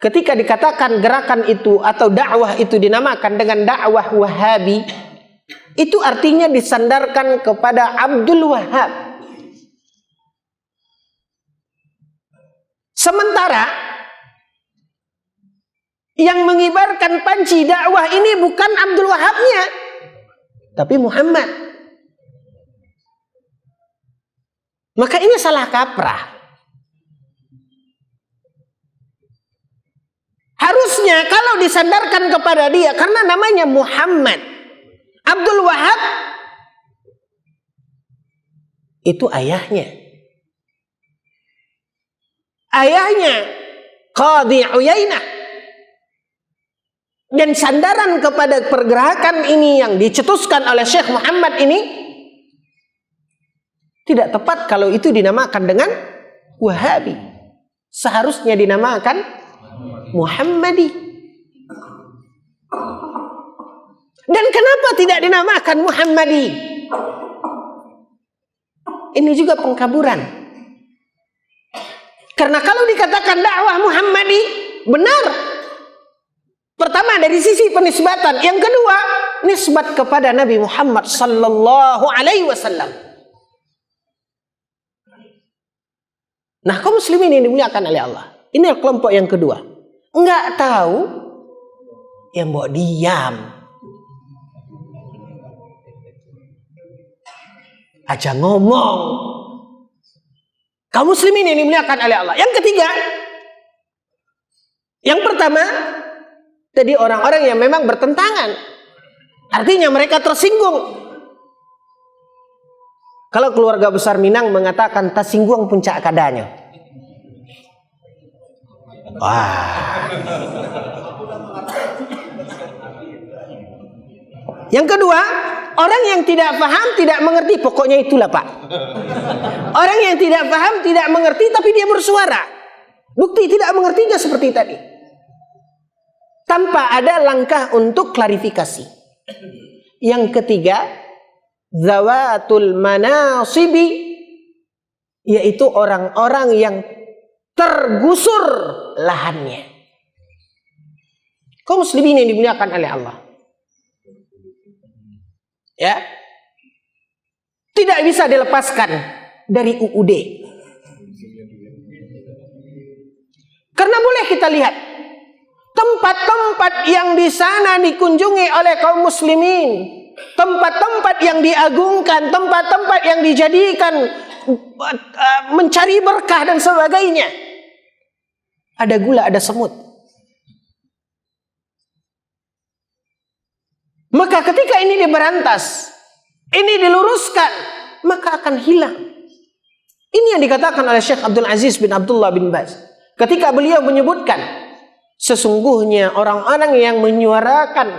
S1: ketika dikatakan gerakan itu atau dakwah itu dinamakan dengan dakwah Wahabi, itu artinya disandarkan kepada Abdul Wahab. Sementara yang mengibarkan panci dakwah ini bukan Abdul Wahabnya, tapi Muhammad. Maka ini salah kaprah. Harusnya kalau disandarkan kepada dia, karena namanya Muhammad. Abdul Wahab itu ayahnya. Ayahnya Qadhi Uyainah. Dan sandaran kepada pergerakan ini yang dicetuskan oleh Syekh Muhammad ini tidak tepat kalau itu dinamakan dengan Wahabi. Seharusnya dinamakan Muhammadi. Dan kenapa tidak dinamakan Muhammadi? Ini juga pengkaburan. Karena kalau dikatakan dakwah Muhammadi, benar. Pertama dari sisi penisbatan, yang kedua nisbat kepada Nabi Muhammad sallallahu alaihi wasallam. Nah, kaum muslimin ini dimuliakan oleh Allah. Ini kelompok yang kedua. Enggak tahu, ya mau diam. Aja ngomong. Kaum muslimin ini dimuliakan oleh Allah. Yang ketiga, yang pertama, tadi orang-orang yang memang bertentangan. Artinya mereka tersinggung. Kalau keluarga besar Minang mengatakan tersinggung puncak kadanya. Wah. Yang kedua, orang yang tidak paham, tidak mengerti. Pokoknya itulah Pak. Orang yang tidak paham, tidak mengerti, tapi dia bersuara. Bukti tidak mengertinya seperti tadi. Tanpa ada langkah untuk klarifikasi. Yang ketiga, zawatul manasibi, yaitu orang-orang yang tergusur lahannya. Kaum muslimin yang dimuliakan oleh Allah. Ya. Tidak bisa dilepaskan dari UUD. Karena boleh kita lihat tempat-tempat yang di sana dikunjungi oleh kaum muslimin, tempat-tempat yang diagungkan, tempat-tempat yang dijadikan mencari berkah dan sebagainya. Ada gula, ada semut. Maka ketika ini diberantas, ini diluruskan, maka akan hilang. Ini yang dikatakan oleh Syekh Abdul Aziz bin Abdullah bin Baz. Ketika beliau menyebutkan, sesungguhnya orang-orang yang menyuarakan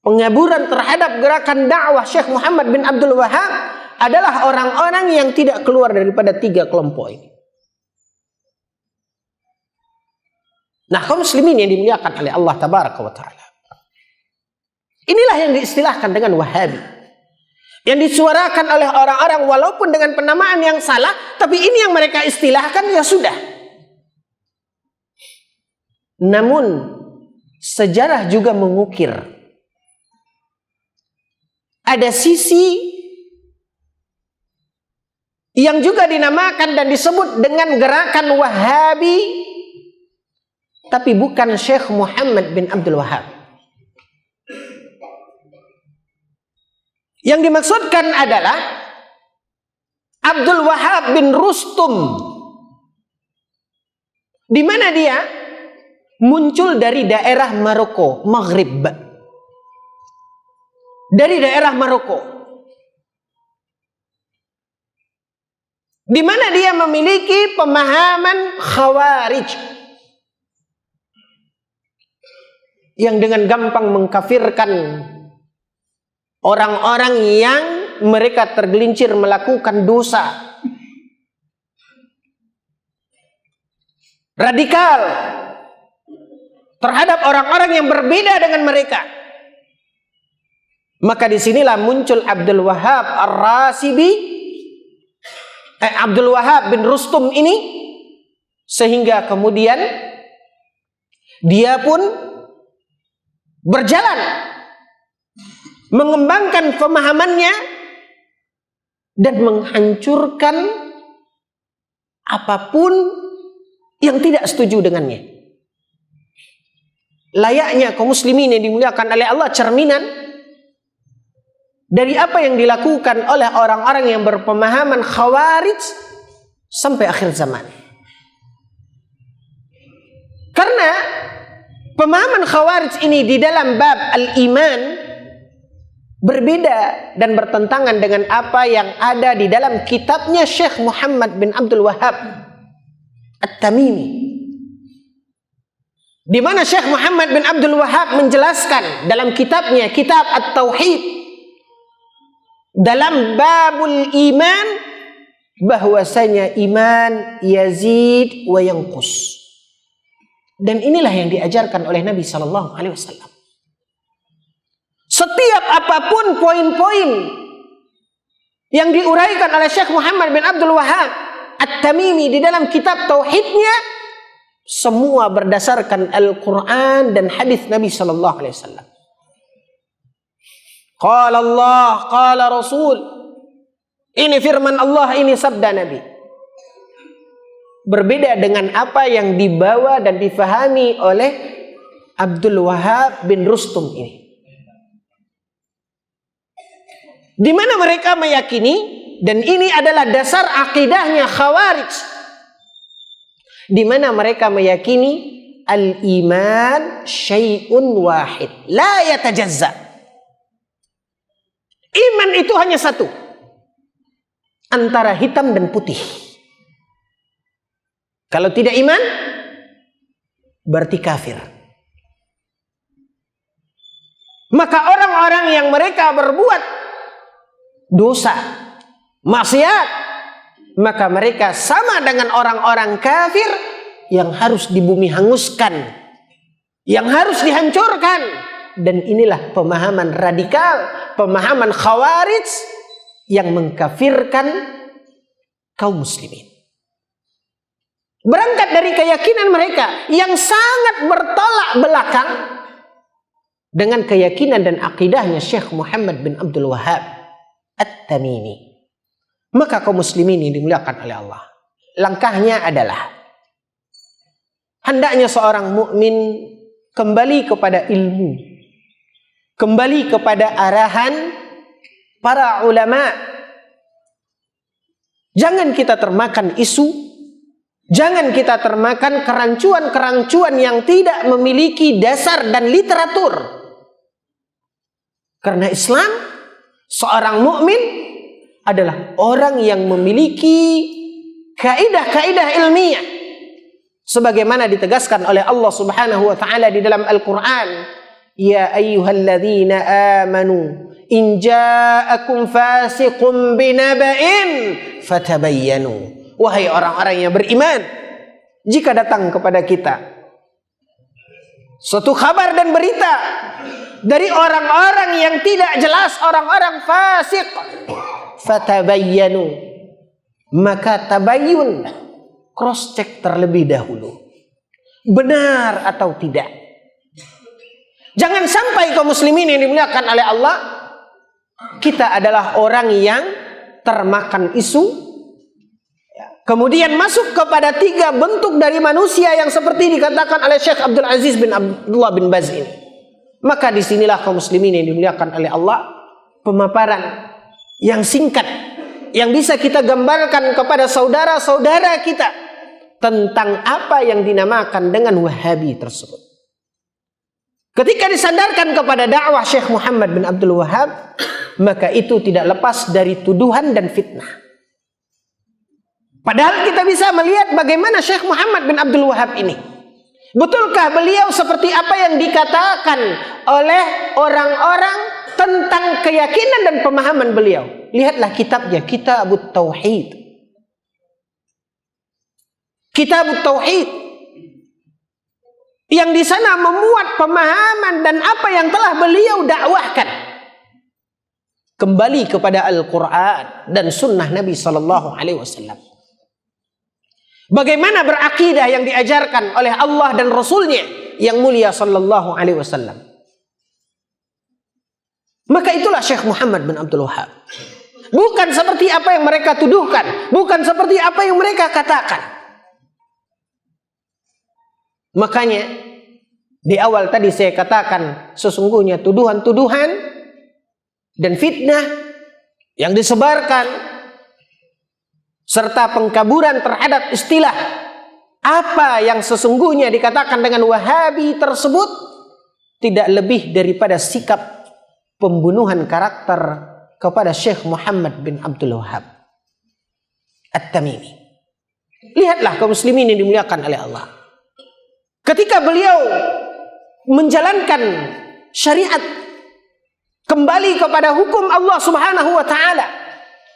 S1: pengaburan terhadap gerakan dakwah Syekh Muhammad bin Abdul Wahab adalah orang-orang yang tidak keluar daripada 3 kelompok ini. Nah, kaum muslimin yang dimuliakan oleh Allah Tabaraka wa Ta'ala, inilah yang diistilahkan dengan Wahabi, yang disuarakan oleh orang-orang walaupun dengan penamaan yang salah, tapi ini yang mereka istilahkan, ya sudah. Namun sejarah juga mengukir ada sisi yang juga dinamakan dan disebut dengan gerakan Wahabi, tapi bukan Syekh Muhammad bin Abdul Wahab. Yang dimaksudkan adalah Abdul Wahab bin Rustum, di mana dia muncul dari daerah Maroko, Maghrib. Dari daerah Maroko. di mana dia memiliki pemahaman Khawarij yang dengan gampang mengkafirkan orang-orang yang mereka tergelincir melakukan dosa. Radikal terhadap orang-orang yang berbeda dengan mereka. Maka disinilah muncul Abdul Wahhab Ar-Rasibi, Abdul Wahhab bin Rustum ini, sehingga kemudian dia pun berjalan mengembangkan pemahamannya dan menghancurkan apapun yang tidak setuju dengannya. Layaknya kaum muslimin yang dimuliakan oleh Allah, cerminan dari apa yang dilakukan oleh orang-orang yang berpemahaman Khawarij sampai akhir zaman. Karena pemahaman Khawarij ini di dalam bab al-iman berbeda dan bertentangan dengan apa yang ada di dalam kitabnya Syekh Muhammad bin Abdul Wahhab At-Tamimi, di mana Syekh Muhammad bin Abdul Wahhab menjelaskan dalam kitabnya Kitab At-Tauhid dalam babul iman bahwasanya iman yazid wa yanqus. Dan inilah yang diajarkan oleh Nabi sallallahu alaihi wasallam. Setiap apapun poin-poin yang diuraikan oleh Syekh Muhammad bin Abdul Wahhab At-Tamimi di dalam kitab tauhidnya, semua berdasarkan Al-Quran dan hadis Nabi sallallahu alaihi wasallam. Qala Allah, qala Rasul. Ini firman Allah, ini sabda Nabi. Berbeda dengan apa yang dibawa dan difahami oleh Abdul Wahhab bin Rustum ini, di mana mereka meyakini, dan ini adalah dasar akidahnya Khawarij, di mana mereka meyakini al-iman syai'un wahid la yatajazza. Iman itu hanya satu, antara hitam dan putih. Kalau tidak iman, berarti kafir. Maka orang-orang yang mereka berbuat dosa, maksiat, maka mereka sama dengan orang-orang kafir yang harus dibumi hanguskan, yang harus dihancurkan. Dan inilah pemahaman radikal, pemahaman Khawarij yang mengkafirkan kaum muslimin. Berangkat dari keyakinan mereka yang sangat bertolak belakang dengan keyakinan dan akidahnya Syekh Muhammad bin Abdul Wahhab At-Tamimi. Maka kaum muslimin yang dimuliakan oleh Allah, langkahnya adalah hendaknya seorang mukmin kembali kepada ilmu, kembali kepada arahan para ulama. Jangan kita termakan isu, jangan kita termakan kerancuan-kerancuan yang tidak memiliki dasar dan literatur. Karena Islam, seorang mukmin adalah orang yang memiliki kaidah-kaidah ilmiah sebagaimana ditegaskan oleh Allah Subhanahu wa taala di dalam Al-Qur'an, ya ayyuhalladzina amanu in ja'akum fasiqun binaba'in fatabayyanu. Wahai orang-orang yang beriman, jika datang kepada kita suatu kabar dan berita dari orang-orang yang tidak jelas, orang-orang fasik, fatabayyanu, maka tabayyun, cross check terlebih dahulu, benar atau tidak. Jangan sampai kaum muslimin yang dimuliakan oleh Allah, kita adalah orang yang termakan isu, kemudian masuk kepada 3 bentuk dari manusia yang seperti dikatakan oleh Syekh Abdul Aziz bin Abdullah bin Baz ini. Maka disinilah kaum muslimin yang dimuliakan oleh Allah, pemaparan yang singkat yang bisa kita gambarkan kepada saudara-saudara kita tentang apa yang dinamakan dengan Wahabi tersebut. Ketika disandarkan kepada dakwah Syekh Muhammad bin Abdul Wahhab, maka itu tidak lepas dari tuduhan dan fitnah. Padahal kita bisa melihat bagaimana Syekh Muhammad bin Abdul Wahab ini. Betulkah beliau seperti apa yang dikatakan oleh orang-orang tentang keyakinan dan pemahaman beliau? Lihatlah kitabnya, Kitabut Tauhid. Kitabut Tauhid. Yang di sana memuat pemahaman dan apa yang telah beliau dakwahkan. Kembali kepada Al-Quran dan sunnah Nabi SAW. Bagaimana berakidah yang diajarkan oleh Allah dan Rasulnya yang mulia SAW. Maka itulah Syekh Muhammad bin Abdul Wahab. Bukan seperti apa yang mereka tuduhkan, bukan seperti apa yang mereka katakan. Makanya di awal tadi saya katakan, sesungguhnya tuduhan-tuduhan dan fitnah yang disebarkan serta pengkaburan terhadap istilah apa yang sesungguhnya dikatakan dengan Wahabi tersebut tidak lebih daripada sikap pembunuhan karakter kepada Syekh Muhammad bin Abdul Wahab At-Tamimi. Lihatlah kaum muslimin yang dimuliakan oleh Allah. Ketika beliau menjalankan syariat, kembali kepada hukum Allah Subhanahu wa taala,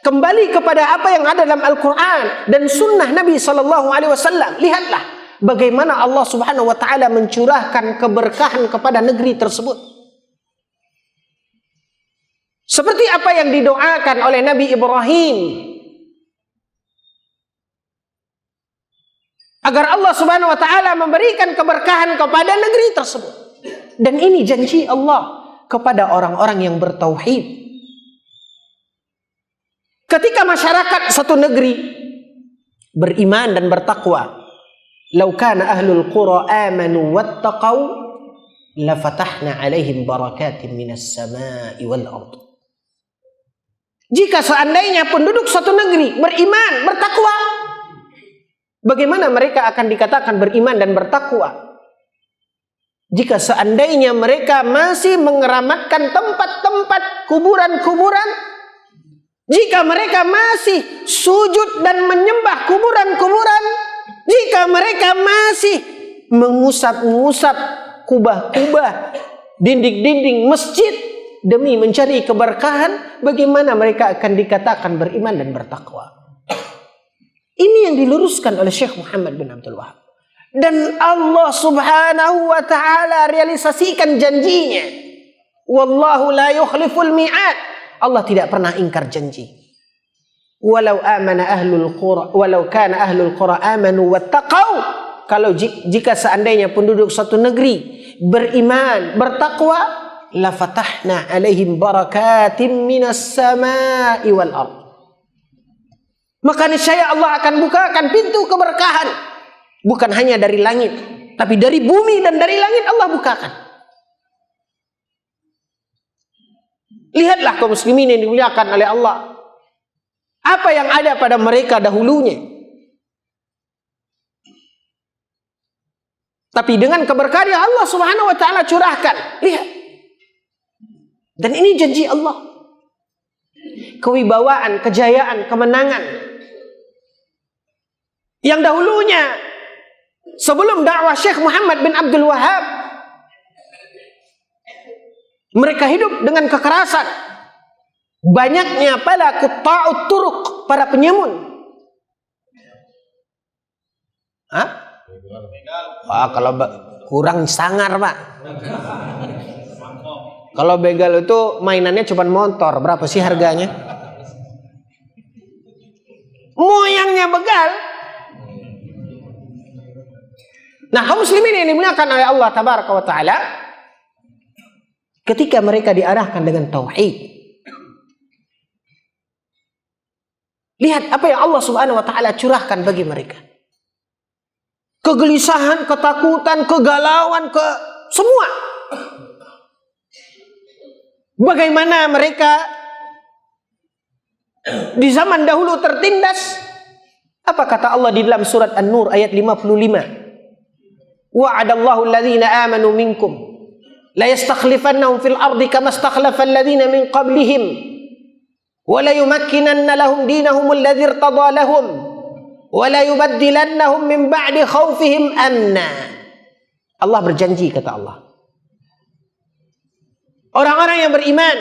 S1: kembali kepada apa yang ada dalam Al-Quran dan sunnah Nabi SAW. Lihatlah bagaimana Allah Subhanahu wa taala mencurahkan keberkahan kepada negeri tersebut. Seperti apa yang didoakan oleh Nabi Ibrahim, agar Allah Subhanahu wa taala memberikan keberkahan kepada negeri tersebut. Dan ini janji Allah kepada orang-orang yang bertauhid. Ketika masyarakat satu negeri beriman dan bertakwa, "Lau kana ahlul qura amanu wattaqau lafatahna 'alaihim barakatin minas sama'i wal ardh." Jika seandainya penduduk satu negeri beriman, bertakwa, bagaimana mereka akan dikatakan beriman dan bertakwa? Jika seandainya mereka masih mengeramatkan tempat-tempat kuburan-kuburan, jika mereka masih sujud dan menyembah kuburan-kuburan, jika mereka masih mengusap-ngusap kubah-kubah, dinding-dinding masjid demi mencari keberkahan, bagaimana mereka akan dikatakan beriman dan bertakwa? Ini yang diluruskan oleh Syekh Muhammad bin Abdul Wahab. Dan Allah Subhanahu wa taala realisasikan janjinya. Wallahu la yukhliful mi'ad. Allah tidak pernah ingkar janji. Walau kana ahlul qura amanu wattaqau. Kalau jika seandainya penduduk satu negeri beriman, bertakwa, la fatahna alaihim barakatim minas sama'i wal ardh. Maka niscaya Allah akan bukakan pintu keberkahan. Bukan hanya dari langit, tapi dari bumi dan dari langit Allah bukakan. Lihatlah kaum muslimin yang dimuliakan oleh Allah. Apa yang ada pada mereka dahulunya. Tapi dengan keberkahan yang Allah Subhanahu wa taala curahkan. Lihat. Dan ini janji Allah. Kewibawaan, kejayaan, kemenangan. Yang dahulunya sebelum dakwah Syekh Muhammad bin Abdul Wahab, mereka hidup dengan kekerasan. Banyaknya para qutta'ut turuq, para penyemun. Kalau kurang sangar, Pak. Kalau begal itu mainannya cuma motor, berapa sih harganya? Moyangnya begal. Nah, kaum muslimin yang dimuliakan oleh Allah tabaraka wa taala, ketika mereka diarahkan dengan tauhid, lihat apa yang Allah Subhanahu wa taala curahkan bagi mereka. Kegelisahan, ketakutan, kegalauan, semua. Bagaimana mereka di zaman dahulu tertindas? Apa kata Allah di dalam surat An-Nur ayat 55? Wa'adallahu alladhina amanu minkum la yastakhlifannahum fil ardi kama istakhlafa alladhina min qablihim wa la yumakkinanna lahum dinahum alladhi irtada lahum wa la yubaddilannahum min ba'di khaufihim amna. Allah berjanji, kata Allah, orang-orang yang beriman,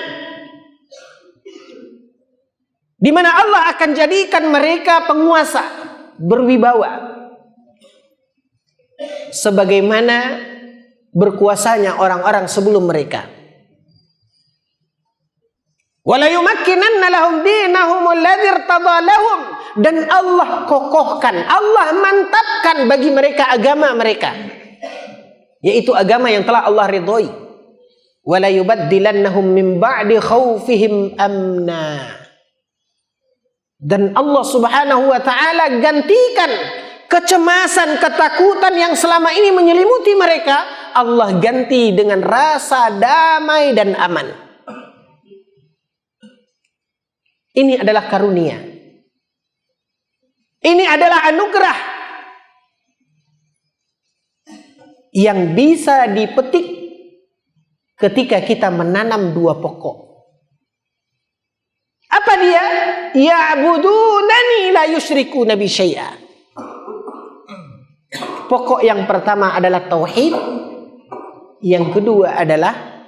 S1: di mana Allah akan jadikan mereka penguasa, berwibawa, sebagaimana berkuasanya orang-orang sebelum mereka. Wala yumakkinanna lahum dinahum alladzi irtada lahum, dan Allah kokohkan, Allah mantapkan bagi mereka agama mereka, yaitu agama yang telah Allah ridhoi. Wala yubaddilannahum min ba'di khaufihim amna, dan Allah Subhanahu wa taala gantikan kecemasan, ketakutan yang selama ini menyelimuti mereka, Allah ganti dengan rasa damai dan aman. Ini adalah karunia. Ini adalah anugerah yang bisa dipetik ketika kita menanam dua pokok. Apa dia? Ya'budunani la yusyrikuna bi syai'a. Pokok yang pertama adalah tauhid, yang kedua adalah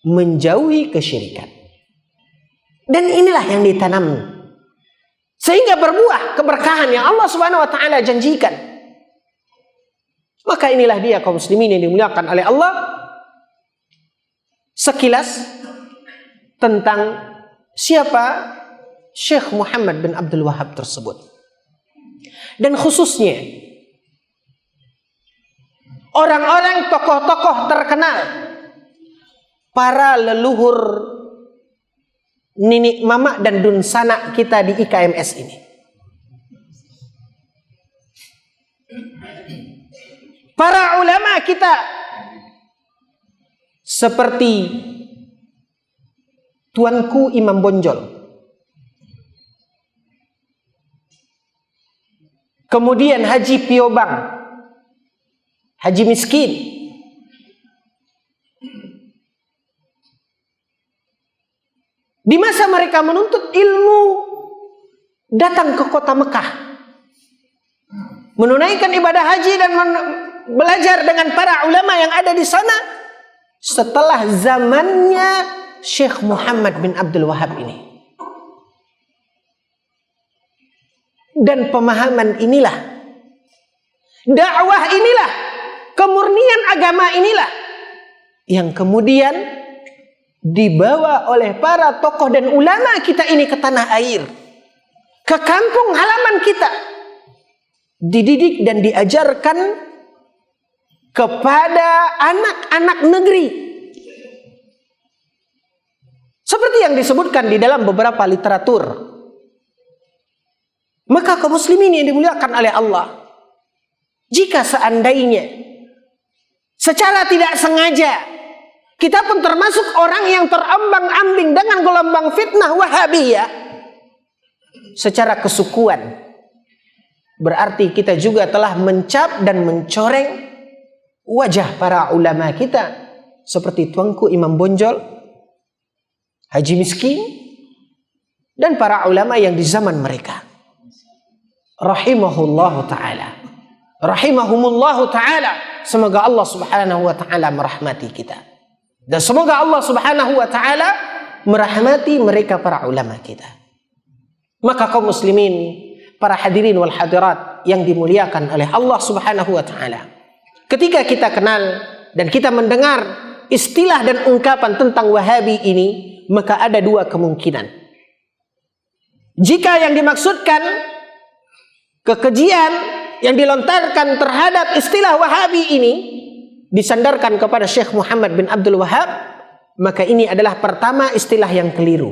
S1: menjauhi kesyirikan. Dan inilah yang ditanam, sehingga berbuah keberkahan yang Allah Subhanahu wa taala janjikan. Maka inilah dia kaum muslimin yang dimuliakan oleh Allah, sekilas tentang siapa Syekh Muhammad bin Abdul Wahhab tersebut. Dan khususnya orang-orang tokoh-tokoh terkenal, para leluhur Nini Mama dan Dun Sana kita di IKMS ini. Para ulama kita seperti Tuanku Imam Bonjol, kemudian Haji Piobang, Haji Miskin, di masa mereka menuntut ilmu, datang ke kota Mekah, menunaikan ibadah haji dan belajar dengan para ulama yang ada di sana. Setelah zamannya Syekh Muhammad bin Abdul Wahhab ini. Dan pemahaman inilah, dakwah inilah, kemurnian agama inilah yang kemudian dibawa oleh para tokoh dan ulama kita ini ke tanah air, ke kampung halaman kita, dididik dan diajarkan kepada anak-anak negeri, seperti yang disebutkan di dalam beberapa literatur. Maka kaum muslimin yang dimuliakan oleh Allah, jika seandainya secara tidak sengaja kita pun termasuk orang yang terombang-ambing dengan gelombang fitnah Wahabiyah secara kesukuan, berarti kita juga telah mencap dan mencoreng wajah para ulama kita seperti Tuanku Imam Bonjol, Haji Miskin, dan para ulama yang di zaman mereka. Rahimahullahu ta'ala, rahimahumullahu ta'ala. Semoga Allah Subhanahu wa ta'ala merahmati kita, dan semoga Allah Subhanahu wa ta'ala merahmati mereka para ulama kita. Maka kaum muslimin, para hadirin wal hadirat yang dimuliakan oleh Allah Subhanahu wa ta'ala, ketika kita kenal dan kita mendengar istilah dan ungkapan tentang Wahabi ini, maka ada dua kemungkinan. Jika yang dimaksudkan kekejian yang dilontarkan terhadap istilah Wahabi ini disandarkan kepada Syekh Muhammad bin Abdul Wahhab, maka ini adalah pertama istilah yang keliru.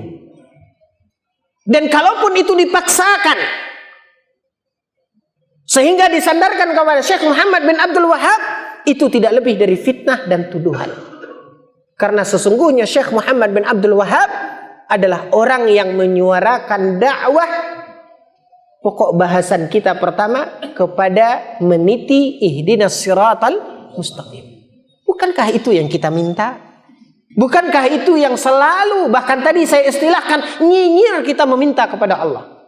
S1: Dan kalaupun itu dipaksakan sehingga disandarkan kepada Syekh Muhammad bin Abdul Wahhab, itu tidak lebih dari fitnah dan tuduhan. Karena sesungguhnya Syekh Muhammad bin Abdul Wahhab adalah orang yang menyuarakan dakwah, pokok bahasan kita pertama, kepada meniti ihdinas siratal mustaqim. Bukankah itu yang kita minta? Bukankah itu yang selalu, bahkan tadi saya istilahkan, nyinyir kita meminta kepada Allah?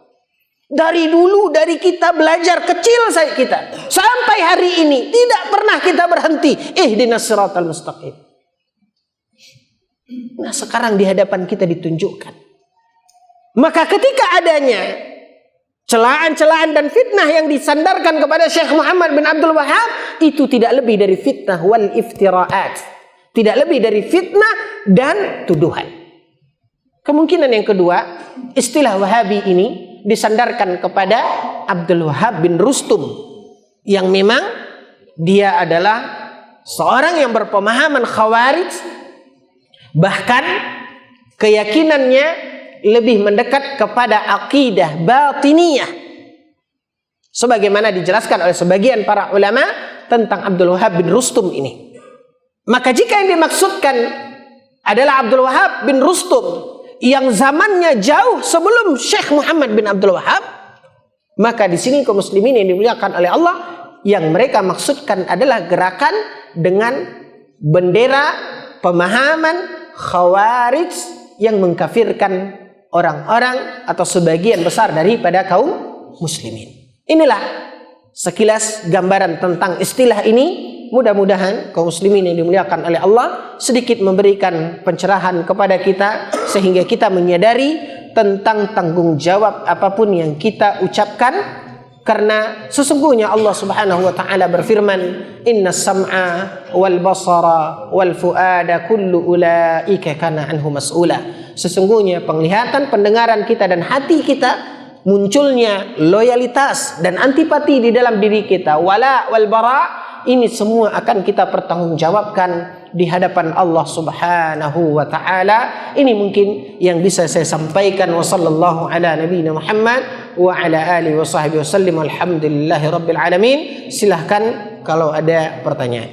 S1: Dari dulu, dari kita belajar kecil kita sampai hari ini tidak pernah kita berhenti. Ihdinas siratal mustaqim. Nah, sekarang di hadapan kita ditunjukkan. Maka ketika adanya celaan-celaan dan fitnah yang disandarkan kepada Syekh Muhammad bin Abdul Wahhab, itu tidak lebih dari fitnah wal iftiraat. Tidak lebih dari fitnah dan tuduhan. Kemungkinan yang kedua, istilah Wahabi ini disandarkan kepada Abdul Wahhab bin Rustum, yang memang dia adalah seorang yang berpemahaman Khawarij, bahkan keyakinannya lebih mendekat kepada akidah batiniyah, sebagaimana dijelaskan oleh sebagian para ulama tentang Abdul Wahhab bin Rustum ini. Maka jika yang dimaksudkan adalah Abdul Wahhab bin Rustum yang zamannya jauh sebelum Syekh Muhammad bin Abdul Wahhab, maka di sini kaum muslimin yang dimuliakan oleh Allah, yang mereka maksudkan adalah gerakan dengan bendera pemahaman Khawarij yang mengkafirkan orang-orang atau sebagian besar daripada kaum muslimin. Inilah sekilas gambaran tentang istilah ini. Mudah-mudahan kaum muslimin yang dimuliakan oleh Allah sedikit memberikan pencerahan kepada kita, sehingga kita menyadari tentang tanggung jawab apapun yang kita ucapkan, karena sesungguhnya Allah Subhanahu wa taala berfirman, innas sam'a wal basara wal fuada kullu ulaika kana anhu mas'ula. Sesungguhnya penglihatan, pendengaran kita dan hati kita, munculnya loyalitas dan antipati di dalam diri kita, wala wal bara, ini semua akan kita pertanggungjawabkan di hadapan Allah Subhanahu wa taala. Ini mungkin yang bisa saya sampaikan. Wa sallallahu ala nabiyina Muhammad wa ala alihi wa sahbihi wasallam. Alhamdulillahi rabbil alamin. Silahkan kalau ada pertanyaan.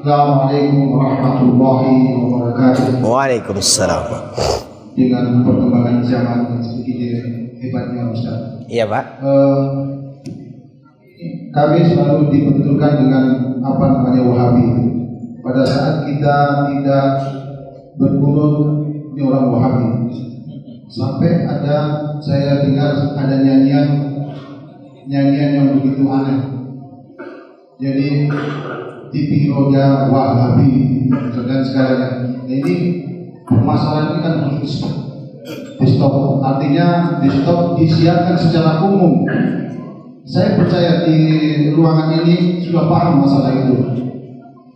S2: Assalamualaikum warahmatullahi wabarakatuh.
S1: Waalaikumsalam.
S2: Dengan perkembangan zaman yang sedikit hebatnya Ustaz.
S1: Iya Pak.
S2: Kami selalu dibenturkan dengan apa namanya Wahabi. Pada saat kita tidak berkunut di orang Wahabi, sampai ada saya dengar ada nyanyian yang begitu aneh. Jadi TV roda Wahabi dan segalanya. Nah, ini permasalahan ini kan harus di stop. Artinya di stop, disiarkan secara umum. Saya percaya di ruangan ini sudah paham masalah itu.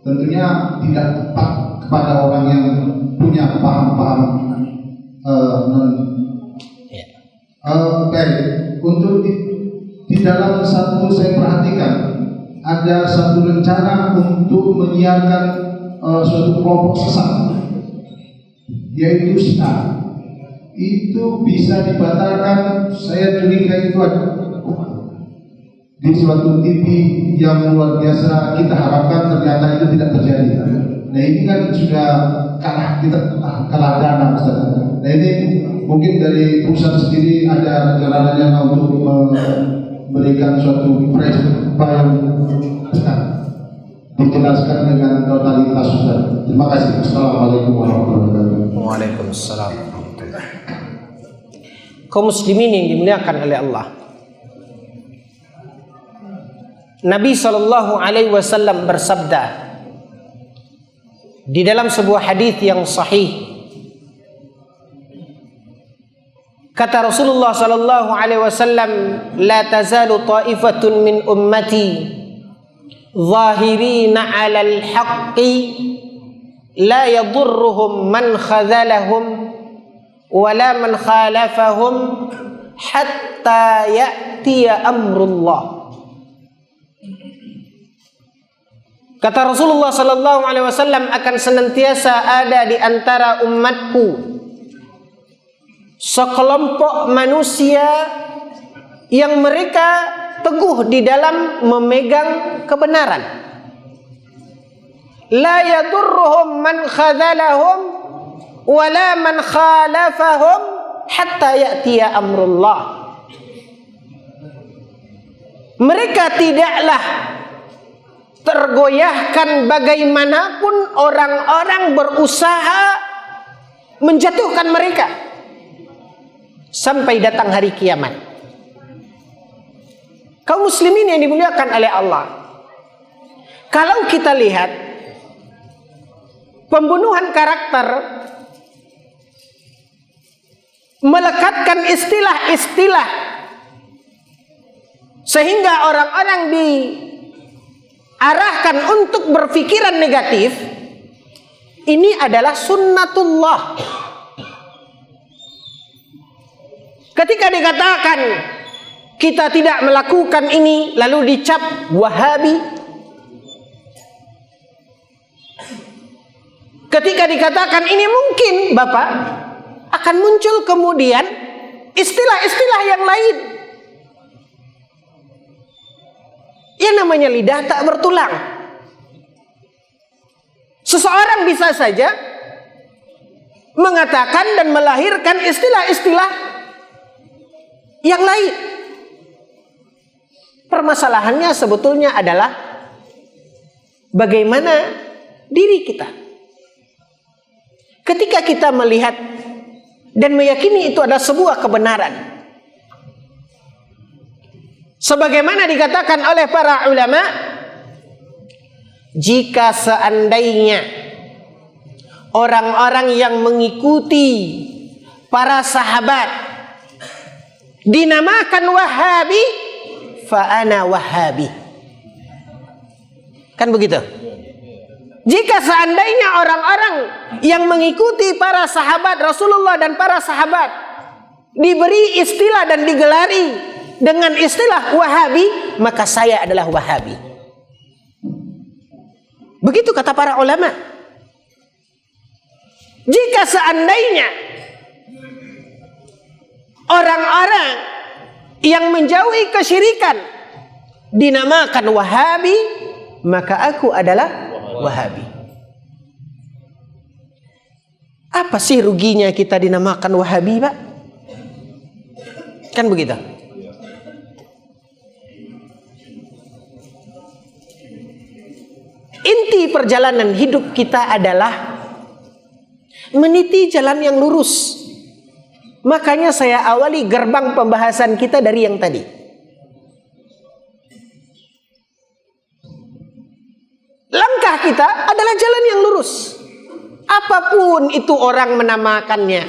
S2: Tentunya tidak tepat kepada orang yang punya paham-paham baik. Untuk di dalam satu saya perhatikan ada satu rencana untuk menyiarkan suatu kelompok sesat, yaitu Syiah. Itu bisa dibatalkan. Saya curiga itu ada di suatu TV yang luar biasa. Kita harapkan ternyata itu tidak terjadi. Nah, ini kan sudah kalah dana, Ustaz. Nah, ini mungkin dari pusat sendiri ada rencana untuk memberikan suatu press yang dijelaskan dengan totalitas, Ustaz. Terima kasih. Assalamualaikum warahmatullahi wabarakatuh.
S1: Waalaikumsalam. Kaum muslimin yang dimuliakan oleh Allah, Nabi SAW bersabda di dalam sebuah hadis yang sahih. Kata Rasulullah SAW, la tazalu ta'ifatun min ummati zahirina 'alal haqqi la yadurruhum man khazalahum wala man khalafahum hatta ya'tiya amrullah. Kata Rasulullah SAW, akan senantiasa ada di antara umatku sekelompok manusia yang mereka teguh di dalam memegang kebenaran. La yadurruhum man khadhalahum wala man khalafahum hatta ya'tiya amrullah. Mereka tidaklah tergoyahkan bagaimanapun orang-orang berusaha menjatuhkan mereka sampai datang hari kiamat. Kaum muslimin yang dimuliakan oleh Allah, kalau kita lihat pembunuhan karakter melekatkan istilah-istilah sehingga orang-orang diarahkan untuk berpikiran negatif, ini adalah sunnatullah. Ketika dikatakan kita tidak melakukan ini lalu dicap Wahabi, ketika dikatakan ini mungkin Bapak, akan muncul kemudian istilah-istilah yang lain. Yang namanya lidah tak bertulang. Seseorang bisa saja mengatakan dan melahirkan istilah-istilah yang lain. Permasalahannya sebetulnya adalah bagaimana diri kita. Ketika kita melihat dan meyakini itu adalah sebuah kebenaran, sebagaimana dikatakan oleh para ulama, jika seandainya orang-orang yang mengikuti para sahabat dinamakan Wahabi, fa ana Wahabi. Kan begitu? Jika seandainya orang-orang yang mengikuti para sahabat Rasulullah dan para sahabat diberi istilah dan digelari dengan istilah Wahabi, maka saya adalah Wahabi. Begitu kata para ulama. Jika seandainya orang-orang yang menjauhi kesyirikan dinamakan Wahabi, maka aku adalah Wahabi. Apa sih ruginya kita dinamakan Wahabi, Pak? Kan begitu. Inti perjalanan hidup kita adalah meniti jalan yang lurus. Makanya saya awali gerbang pembahasan kita dari yang tadi. Langkah kita adalah jalan yang lurus. Apapun itu orang menamakannya.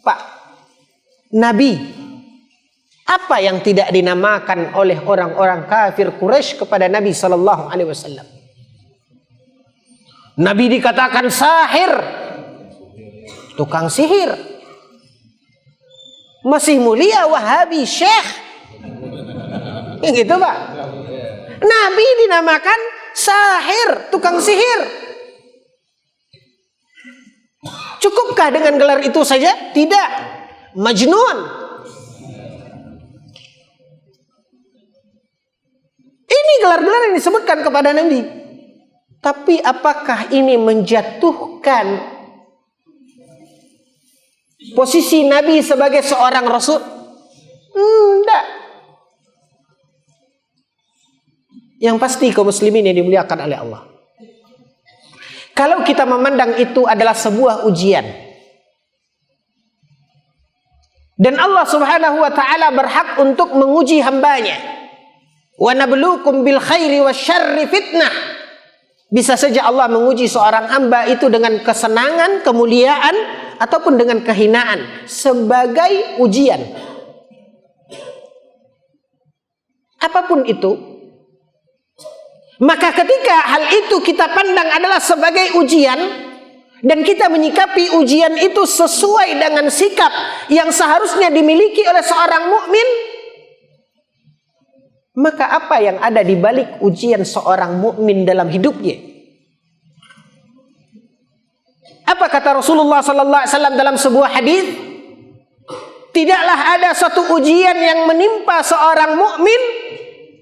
S1: Pak, Nabi, apa yang tidak dinamakan oleh orang-orang kafir Quraisy kepada Nabi sallallahu alaihi wasallam? Nabi dikatakan sahir, tukang sihir. Masih mulia Wahabi, syekh. Gitu, Pak. Nabi dinamakan sahir, tukang sihir. Cukupkah dengan gelar itu saja? Tidak. Majnun. Ini gelar-gelar yang disebutkan kepada Nabi. Tapi apakah ini menjatuhkan posisi Nabi sebagai seorang Rasul? Tidak. Yang pasti kaum muslimin yang dimuliakan oleh Allah, kalau kita memandang itu adalah sebuah ujian, dan Allah subhanahu wa ta'ala berhak untuk menguji hambanya. Wa nabluukum bil khairi wasyarri fitnah. Bisa saja Allah menguji seorang hamba itu dengan kesenangan, kemuliaan, ataupun dengan kehinaan sebagai ujian. Apapun itu, maka ketika hal itu kita pandang adalah sebagai ujian, dan kita menyikapi ujian itu sesuai dengan sikap yang seharusnya dimiliki oleh seorang mukmin, maka apa yang ada di balik ujian seorang mukmin dalam hidupnya? Apa kata Rasulullah sallallahu alaihi wasallam dalam sebuah hadis? tidaklah ada satu ujian yang menimpa seorang mukmin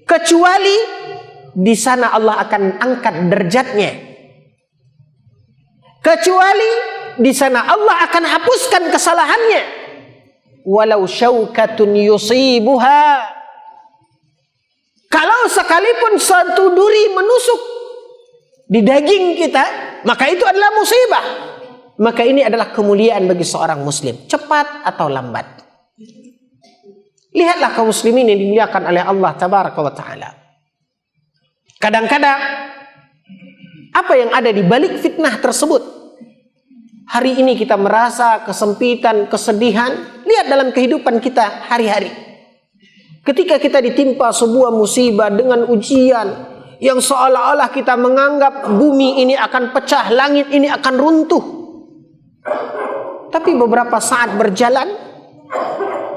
S1: kecuali di sana Allah akan angkat derajatnya. Kecuali di sana Allah akan hapuskan kesalahannya. Walau syaukatun yusibuha. Kalau sekalipun satu duri menusuk di daging kita, maka itu adalah musibah. Maka ini adalah kemuliaan bagi seorang muslim, cepat atau lambat. Lihatlah kaum muslimin yang dimuliakan oleh Allah tabaraka wa taala. Kadang-kadang apa yang ada di balik fitnah tersebut? Hari ini kita merasa kesempitan, kesedihan. Lihat dalam kehidupan kita hari-hari. Ketika kita ditimpa sebuah musibah dengan ujian yang seolah-olah kita menganggap bumi ini akan pecah, langit ini akan runtuh. Tapi beberapa saat berjalan,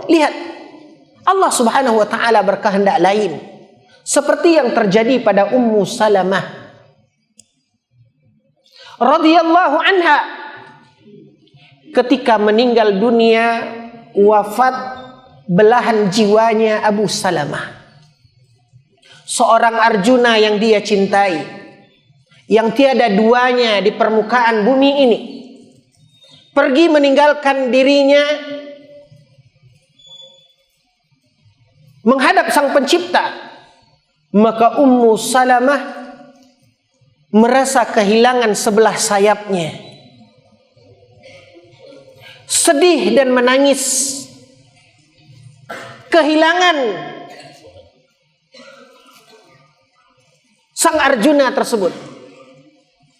S1: lihat, Allah subhanahu wa ta'ala berkehendak lain. Seperti yang terjadi pada Ummu Salamah radhiyallahu anha. Ketika meninggal dunia, wafat belahan jiwanya Abu Salamah, seorang Arjuna yang dia cintai, yang tiada duanya di permukaan bumi ini, pergi meninggalkan dirinya menghadap Sang Pencipta. Maka Ummu Salamah merasa kehilangan sebelah sayapnya, sedih dan menangis. Kehilangan sang Arjuna tersebut.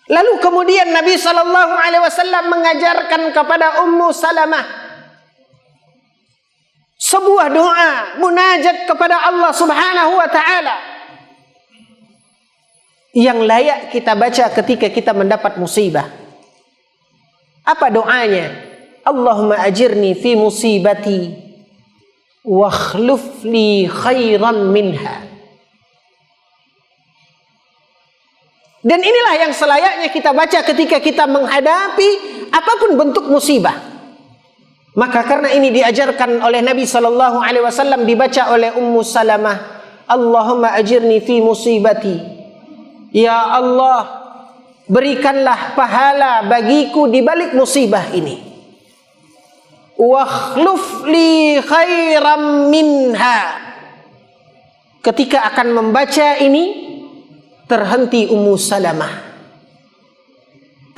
S1: Lalu kemudian Nabi SAW mengajarkan kepada Ummu Salamah sebuah doa munajat kepada Allah Subhanahu wa taala yang layak kita baca ketika kita mendapat musibah. Apa doanya? Allahumma ajirni fi musibati wa akhluf li khairan minha. Dan inilah yang selayaknya kita baca ketika kita menghadapi apapun bentuk musibah. Maka karena ini diajarkan oleh Nabi SAW, dibaca oleh Ummu Salamah, Allahumma ajirni fi musibati. Ya Allah, berikanlah pahala bagiku di balik musibah ini. Wakhluf li khairam minha. Ketika akan membaca ini, terhenti Ummu Salamah.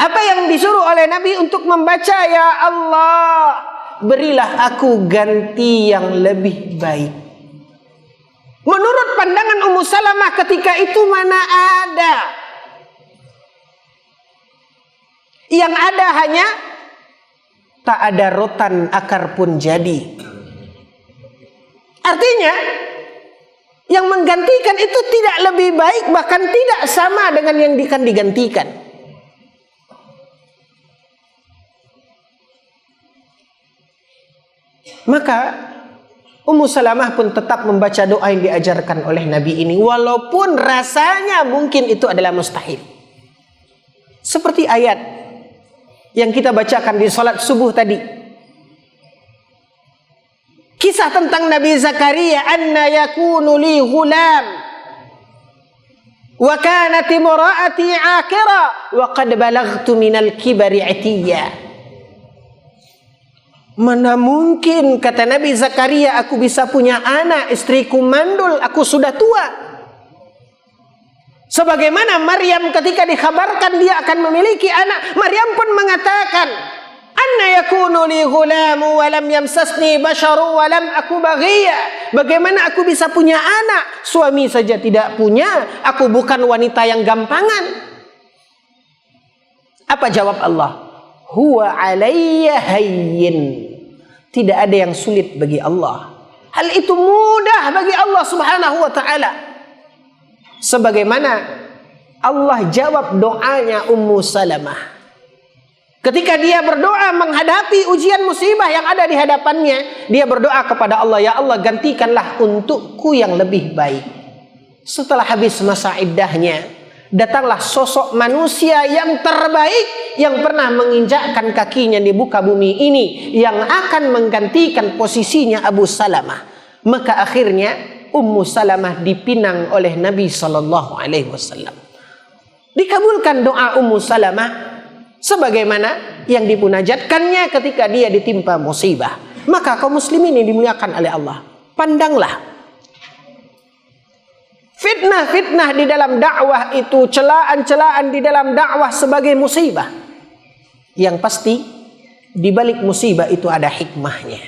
S1: Apa yang disuruh oleh Nabi untuk membaca? Ya Allah, berilah aku ganti yang lebih baik. Menurut pandangan Ummu Salamah ketika itu, mana ada. Yang ada hanya tak ada rotan akar pun jadi. Artinya yang menggantikan itu tidak lebih baik, bahkan tidak sama dengan yang akan digantikan. Maka Ummu Salamah pun tetap membaca doa yang diajarkan oleh Nabi ini, walaupun rasanya mungkin itu adalah mustahil. Seperti ayat yang kita bacakan di salat subuh tadi. Kisah tentang Nabi Zakaria, anna yakunu li ghulam wa kanat imraati aqira wa qad balaghtu minal kibari atiya. Mana mungkin, kata Nabi Zakaria, aku bisa punya anak, istriku mandul, aku sudah tua. Sebagaimana Maryam ketika dikhabarkan dia akan memiliki anak, Maryam pun mengatakan, anna yakunu li ghulamu wa lam yamsasni basharu wa lam aku baghiya. Bagaimana aku bisa punya anak? Suami saja tidak punya, aku bukan wanita yang gampangan. Apa jawab Allah? Huwa alayya hayyin. Tidak ada yang sulit bagi Allah. Hal itu mudah bagi Allah Subhanahu wa ta'ala. Sebagaimana Allah jawab doanya Ummu Salamah. Ketika dia berdoa menghadapi ujian musibah yang ada di hadapannya, dia berdoa kepada Allah, ya Allah, gantikanlah untukku yang lebih baik. Setelah habis masa iddahnya, datanglah sosok manusia yang terbaik yang pernah menginjakkan kakinya di muka bumi ini, yang akan menggantikan posisinya Abu Salamah. Maka akhirnya Ummu Salamah dipinang oleh Nabi SAW. Dikabulkan doa Ummu Salamah sebagaimana yang dimunajatkannya ketika dia ditimpa musibah. Maka kaum muslimin yang dimuliakan oleh Allah, pandanglah fitnah-fitnah di dalam dakwah itu, celaan-celaan di dalam dakwah sebagai musibah. Yang pasti di balik musibah itu ada hikmahnya.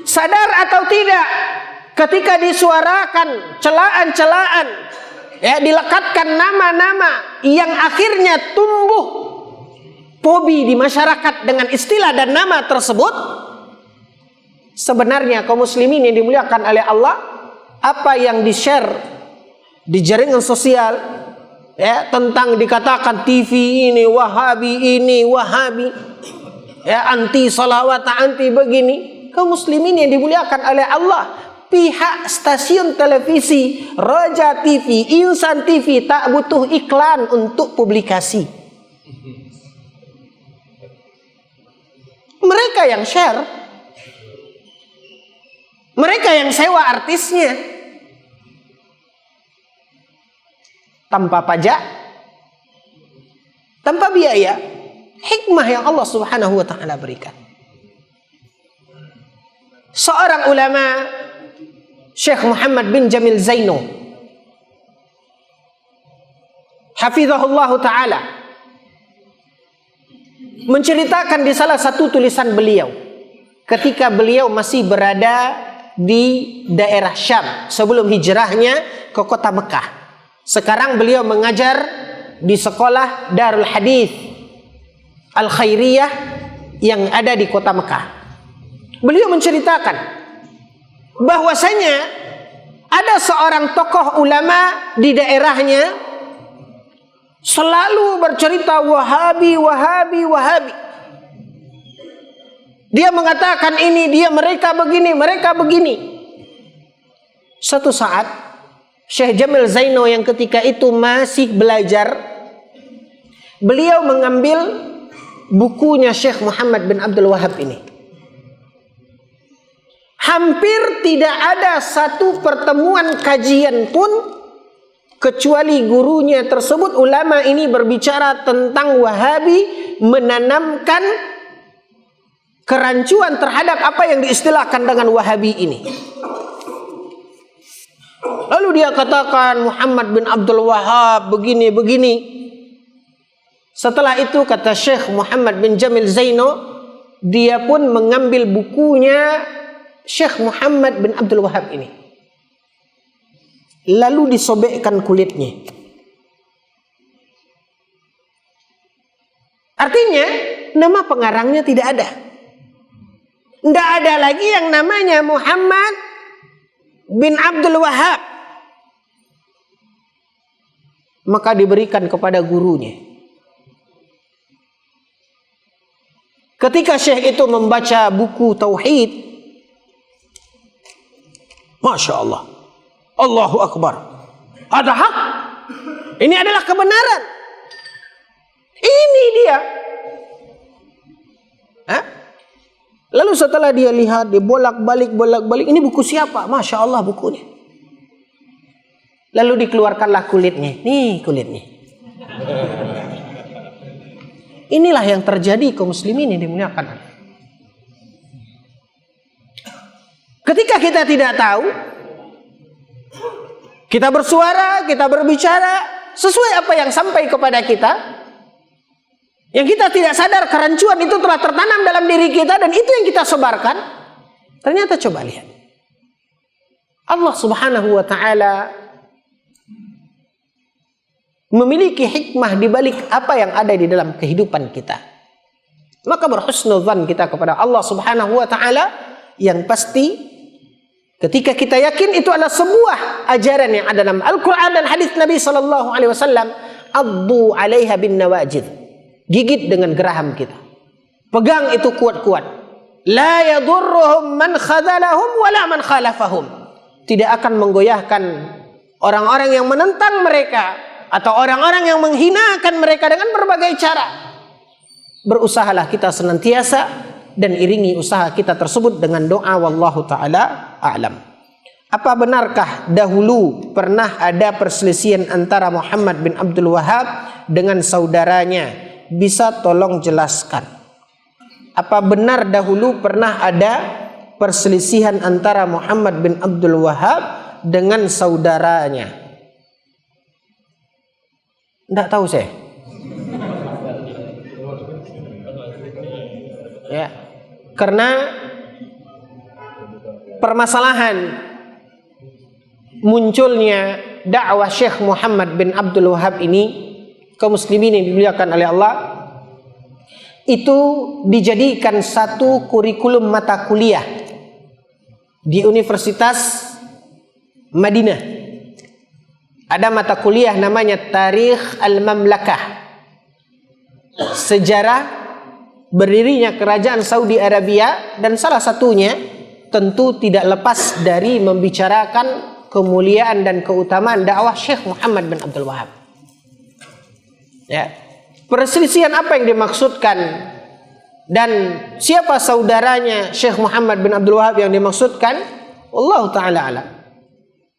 S1: Sadar atau tidak, ketika disuarakan celaan-celaan, dilekatkan nama-nama yang akhirnya tumbuh fobi di masyarakat dengan istilah dan nama tersebut, sebenarnya kaum muslimin yang dimuliakan oleh Allah, apa yang di-share di jaringan sosial tentang dikatakan TV ini Wahabi, anti salawat, anti begini, kaum muslimin yang dimuliakan oleh Allah, pihak stasiun televisi, Raja TV, Insan TV tak butuh iklan untuk publikasi. Mereka yang share, mereka yang sewa artisnya tanpa pajak, tanpa biaya. Hikmah yang Allah Subhanahu wa taala berikan. Seorang ulama, Syekh Muhammad bin Jamil Zaino, hafizahullah taala, menceritakan di salah satu tulisan beliau ketika beliau masih berada di daerah Syam sebelum hijrahnya ke kota Mekah. Sekarang beliau mengajar di sekolah Darul Hadis Al Khairiyah yang ada di kota Mekah. Beliau menceritakan bahwasanya ada seorang tokoh ulama di daerahnya selalu bercerita Wahabi. Dia mengatakan ini, mereka begini. Suatu saat Syekh Jamil Zaino yang ketika itu masih belajar, beliau mengambil bukunya Syekh Muhammad bin Abdul Wahab ini. Hampir tidak ada satu pertemuan kajian pun kecuali gurunya tersebut, ulama ini berbicara tentang Wahabi, menanamkan kerancuan terhadap apa yang diistilahkan dengan Wahabi ini. Lalu dia katakan Muhammad bin Abdul Wahab begini. Setelah itu kata Syekh Muhammad bin Jamil Zaino, dia pun mengambil bukunya Syekh Muhammad bin Abdul Wahab ini, lalu disobekkan kulitnya. Artinya nama pengarangnya tidak ada. Tidak ada lagi yang namanya Muhammad bin Abdul Wahab. Maka diberikan kepada gurunya. Ketika Syekh itu membaca buku Tauhid, Masya Allah, Allahu Akbar, ada hak, ini adalah kebenaran, ini dia. Lalu setelah dia lihat, dia bolak-balik, ini buku siapa? Masya Allah bukunya. Lalu dikeluarkanlah kulitnya. Nih kulitnya. Inilah yang terjadi kaum muslimin yang dimuliakan. Ketika kita tidak tahu, kita bersuara, kita berbicara sesuai apa yang sampai kepada kita, yang kita tidak sadar kerancuan itu telah tertanam dalam diri kita dan itu yang kita sebarkan. Ternyata coba lihat, Allah Subhanahu wa taala memiliki hikmah di balik apa yang ada di dalam kehidupan kita. Maka berhusnudzan kita kepada Allah Subhanahu wa taala, yang pasti ketika kita yakin itu adalah sebuah ajaran yang ada dalam Al-Qur'an dan hadis Nabi sallallahu alaihi wasallam, addu 'alaiha bin nawajid. Gigit dengan geraham kita. Pegang itu kuat-kuat. La yadurruhum man khadalahum wala man khalafahum. Tidak akan menggoyahkan orang-orang yang menentang mereka atau orang-orang yang menghinakan mereka dengan berbagai cara. Berusahalah kita senantiasa dan iringi usaha kita tersebut dengan doa, wallahu taala a'lam. Apa benarkah dahulu pernah ada perselisihan antara Muhammad bin Abdul Wahab dengan saudaranya? Bisa tolong jelaskan. Apa benar dahulu pernah ada perselisihan antara Muhammad bin Abdul Wahab dengan saudaranya? Tidak tahu saya. Ya, karena permasalahan munculnya dakwah Syekh Muhammad bin Abdul Wahab ini, kaum muslimin yang dimuliakan oleh Allah, itu dijadikan satu kurikulum mata kuliah di Universitas Madinah. Ada mata kuliah namanya Tarikh Al-Mamlakah, sejarah berdirinya kerajaan Saudi Arabia, dan salah satunya tentu tidak lepas dari membicarakan kemuliaan dan keutamaan dakwah Syekh Muhammad bin Abdul Wahab. Ya. Perselisihan apa yang dimaksudkan dan siapa saudaranya Syekh Muhammad bin Abdul Wahab yang dimaksudkan? Allah taala alam.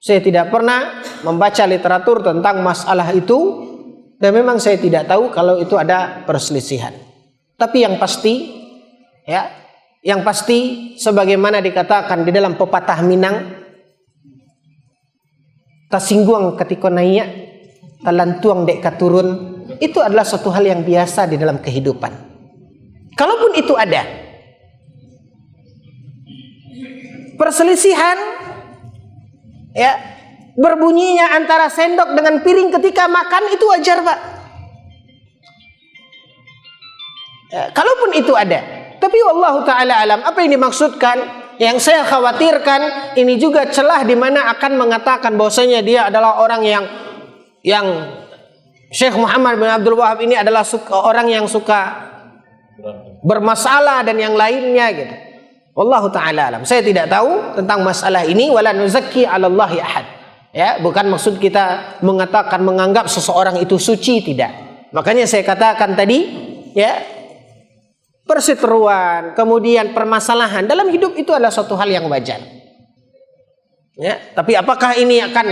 S1: Saya tidak pernah membaca literatur tentang masalah itu dan memang saya tidak tahu kalau itu ada perselisihan. Tapi yang pasti, ya, yang pasti sebagaimana dikatakan di dalam pepatah Minang, tasingguang ketika naik, talantuang dek katurun, itu adalah suatu hal yang biasa di dalam kehidupan. Kalaupun itu ada perselisihan, ya, berbunyinya antara sendok dengan piring ketika makan, itu wajar, Pak. Ya, kalaupun itu ada, tapi wallahu taala alam, apa yang dimaksudkan? Yang saya khawatirkan ini juga celah di mana akan mengatakan bahwasanya dia adalah orang yang Syekh Muhammad bin Abdul Wahab ini adalah orang yang suka bermasalah dan yang lainnya gitu. Wallahu taala alam. Saya tidak tahu tentang masalah ini, wala nuzakki 'alallahi ahad. Ya, bukan maksud kita mengatakan menganggap seseorang itu suci, tidak. Makanya saya katakan tadi, ya, perseteruan, kemudian permasalahan dalam hidup itu adalah suatu hal yang wajar. Ya, tapi apakah ini akan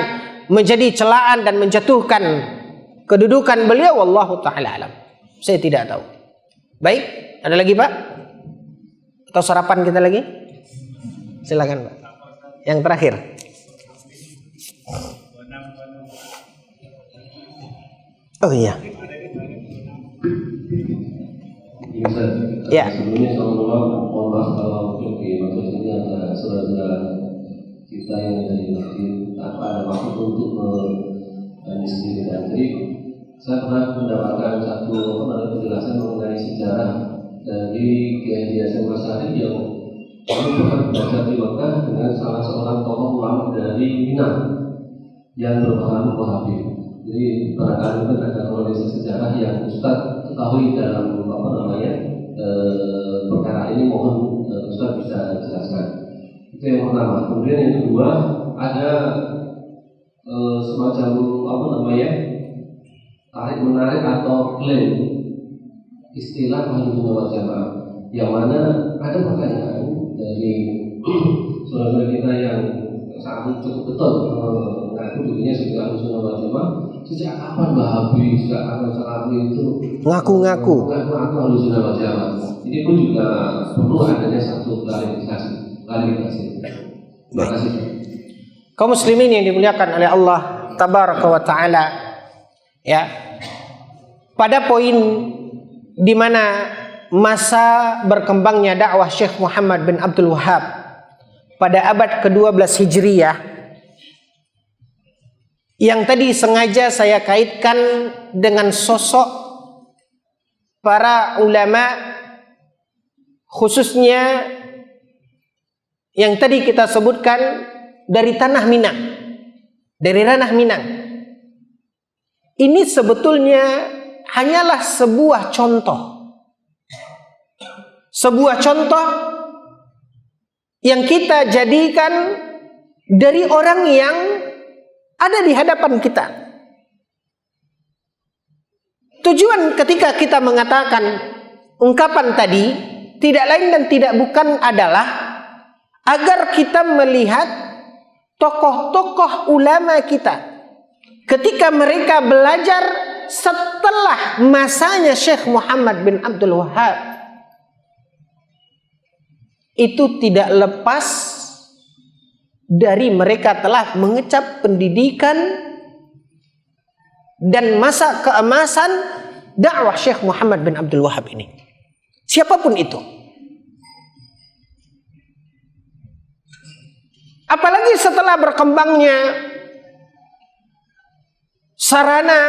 S1: menjadi celaan dan menjatuhkan kedudukan beliau? Wallahu taala alam. Saya tidak tahu. Baik, ada lagi, Pak? Atau sarapan kita lagi? Silakan, Pak. Yang terakhir. Oh iya. Ya.
S3: Sebelumnya mohon maaf kalau mungkin di majelis ini ada saudara-saudara kita yang dari masjid tanpa ada maksud untuk mendiskriminasi. Jadi saya pernah mendapatkan satu penjelasan mengenai sejarah dari Kiai Hasyim Asy'ari yang pernah belajar di Mekah dengan salah seorang tokoh ulama dari Minang yang berpengaruh Wahabi. Jadi barangkali ada kronologi sejarah yang Ustaz ketahui dalam perkara ini, mohon Ustaz bisa jelaskan. Itu yang pertama. Kemudian yang kedua, ada semacam tarik menarik atau klaim istilah Ahlussunnah wal Jamaah, yang mana ada pertanyaan dari saudara kita yang sangat cukup betul mengaku dirinya sebagai Ahlussunnah wal Jamaah. Sejak kapan Wahabi, sejak kapan Salafi itu
S1: ngaku-ngaku
S3: Ahlussunnah wal Jamaah? Ini pun juga perlu adanya satu klarifikasi. Terima kasih.
S1: Kaum muslimin yang dimuliakan oleh Allah tabaraka wa taala, ya, pada poin di mana masa berkembangnya dakwah Syekh Muhammad bin Abdul Wahab pada abad ke-12 Hijriyah, yang tadi sengaja saya kaitkan dengan sosok para ulama, khususnya yang tadi kita sebutkan dari tanah Minang, dari ranah Minang. Ini sebetulnya hanyalah sebuah contoh. Sebuah contoh yang kita jadikan dari orang yang ada di hadapan kita. Tujuan ketika kita mengatakan ungkapan tadi tidak lain dan tidak bukan adalah agar kita melihat tokoh-tokoh ulama kita ketika mereka belajar setelah masanya Syekh Muhammad bin Abdul Wahhab, itu tidak lepas dari mereka telah mengecap pendidikan dan masa keemasan dakwah Syekh Muhammad bin Abdul Wahhab ini. Siapapun itu. Apalagi setelah berkembangnya sarana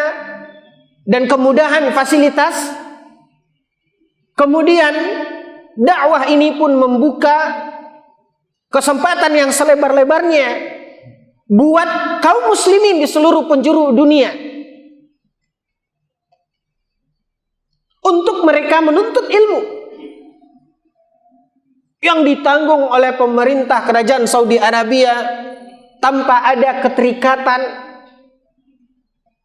S1: dan kemudahan fasilitas, kemudian dakwah ini pun membuka kesempatan yang selebar-lebarnya buat kaum muslimin di seluruh penjuru dunia untuk mereka menuntut ilmu yang ditanggung oleh pemerintah kerajaan Saudi Arabia tanpa ada keterikatan.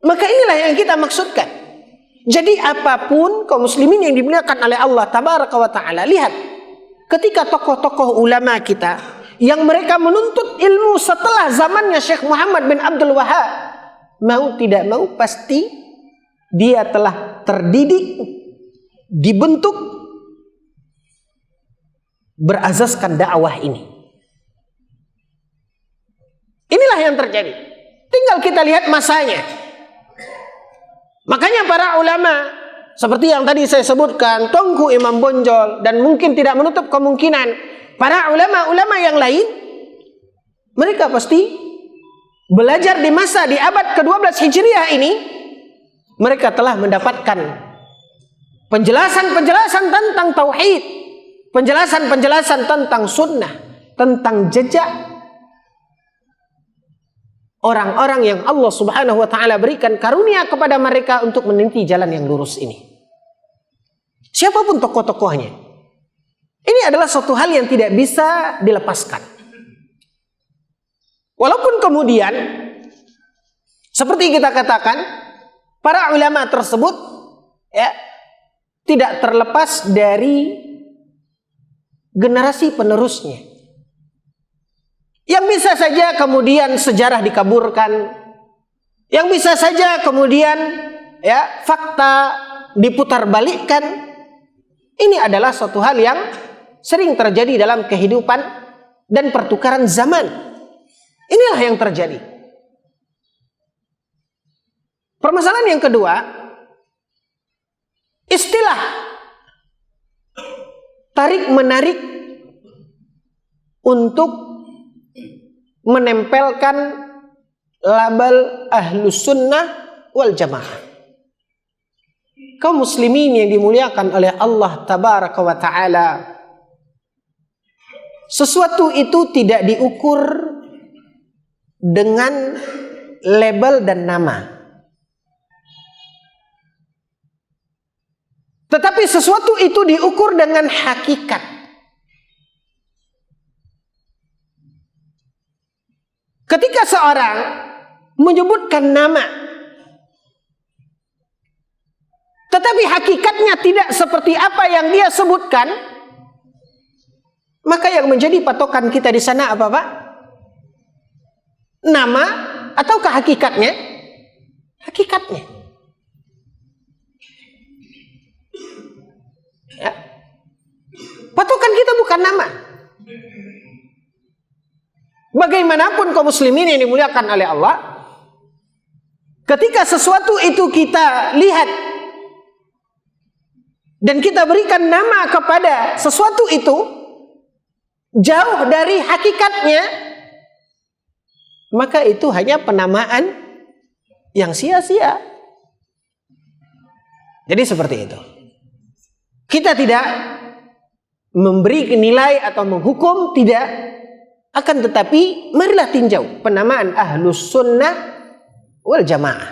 S1: Maka inilah yang kita maksudkan. Jadi apapun kaum muslimin yang dimuliakan oleh Allah tabaraka wa ta'ala, lihat ketika tokoh-tokoh ulama kita yang mereka menuntut ilmu setelah zamannya Syekh Muhammad bin Abdul Wahhab, mau tidak mau pasti dia telah terdidik, dibentuk berazaskan dakwah ini. Inilah yang terjadi. Tinggal kita lihat masanya. Makanya para ulama seperti yang tadi saya sebutkan, Tengku Imam Bonjol, dan mungkin tidak menutup kemungkinan para ulama-ulama yang lain, mereka pasti belajar di masa di abad ke-12 Hijriah ini, mereka telah mendapatkan penjelasan-penjelasan tentang tauhid, penjelasan-penjelasan tentang sunnah, tentang jejak orang-orang yang Allah Subhanahu wa ta'ala berikan karunia kepada mereka untuk meniti jalan yang lurus ini. Siapapun tokoh-tokohnya, ini adalah suatu hal yang tidak bisa dilepaskan. Walaupun kemudian seperti kita katakan, para ulama tersebut ya tidak terlepas dari generasi penerusnya. Yang bisa saja kemudian sejarah dikaburkan, yang bisa saja kemudian ya fakta diputarbalikkan. Ini adalah suatu hal yang sering terjadi dalam kehidupan dan pertukaran zaman. Inilah yang terjadi. Permasalahan yang kedua, istilah tarik-menarik untuk menempelkan label Ahlus Sunnah wal Jamaah. Kaum muslimin yang dimuliakan oleh Allah tabaraka wa ta'ala, sesuatu itu tidak diukur dengan label dan nama, tetapi sesuatu itu diukur dengan hakikat. Ketika seorang menyebutkan nama, tetapi hakikatnya tidak seperti apa yang dia sebutkan, maka yang menjadi patokan kita di sana apa, Pak? Nama ataukah hakikatnya? Hakikatnya. Ya. Patokan kita bukan nama. Bagaimanapun kaum muslimin yang dimuliakan oleh Allah, ketika sesuatu itu kita lihat dan kita berikan nama kepada sesuatu itu jauh dari hakikatnya, maka itu hanya penamaan yang sia-sia. Jadi seperti itu. Kita tidak memberi nilai atau menghukum, tidak. Akan tetapi marilah tinjau penamaan Ahlus Sunnah wal Jamaah.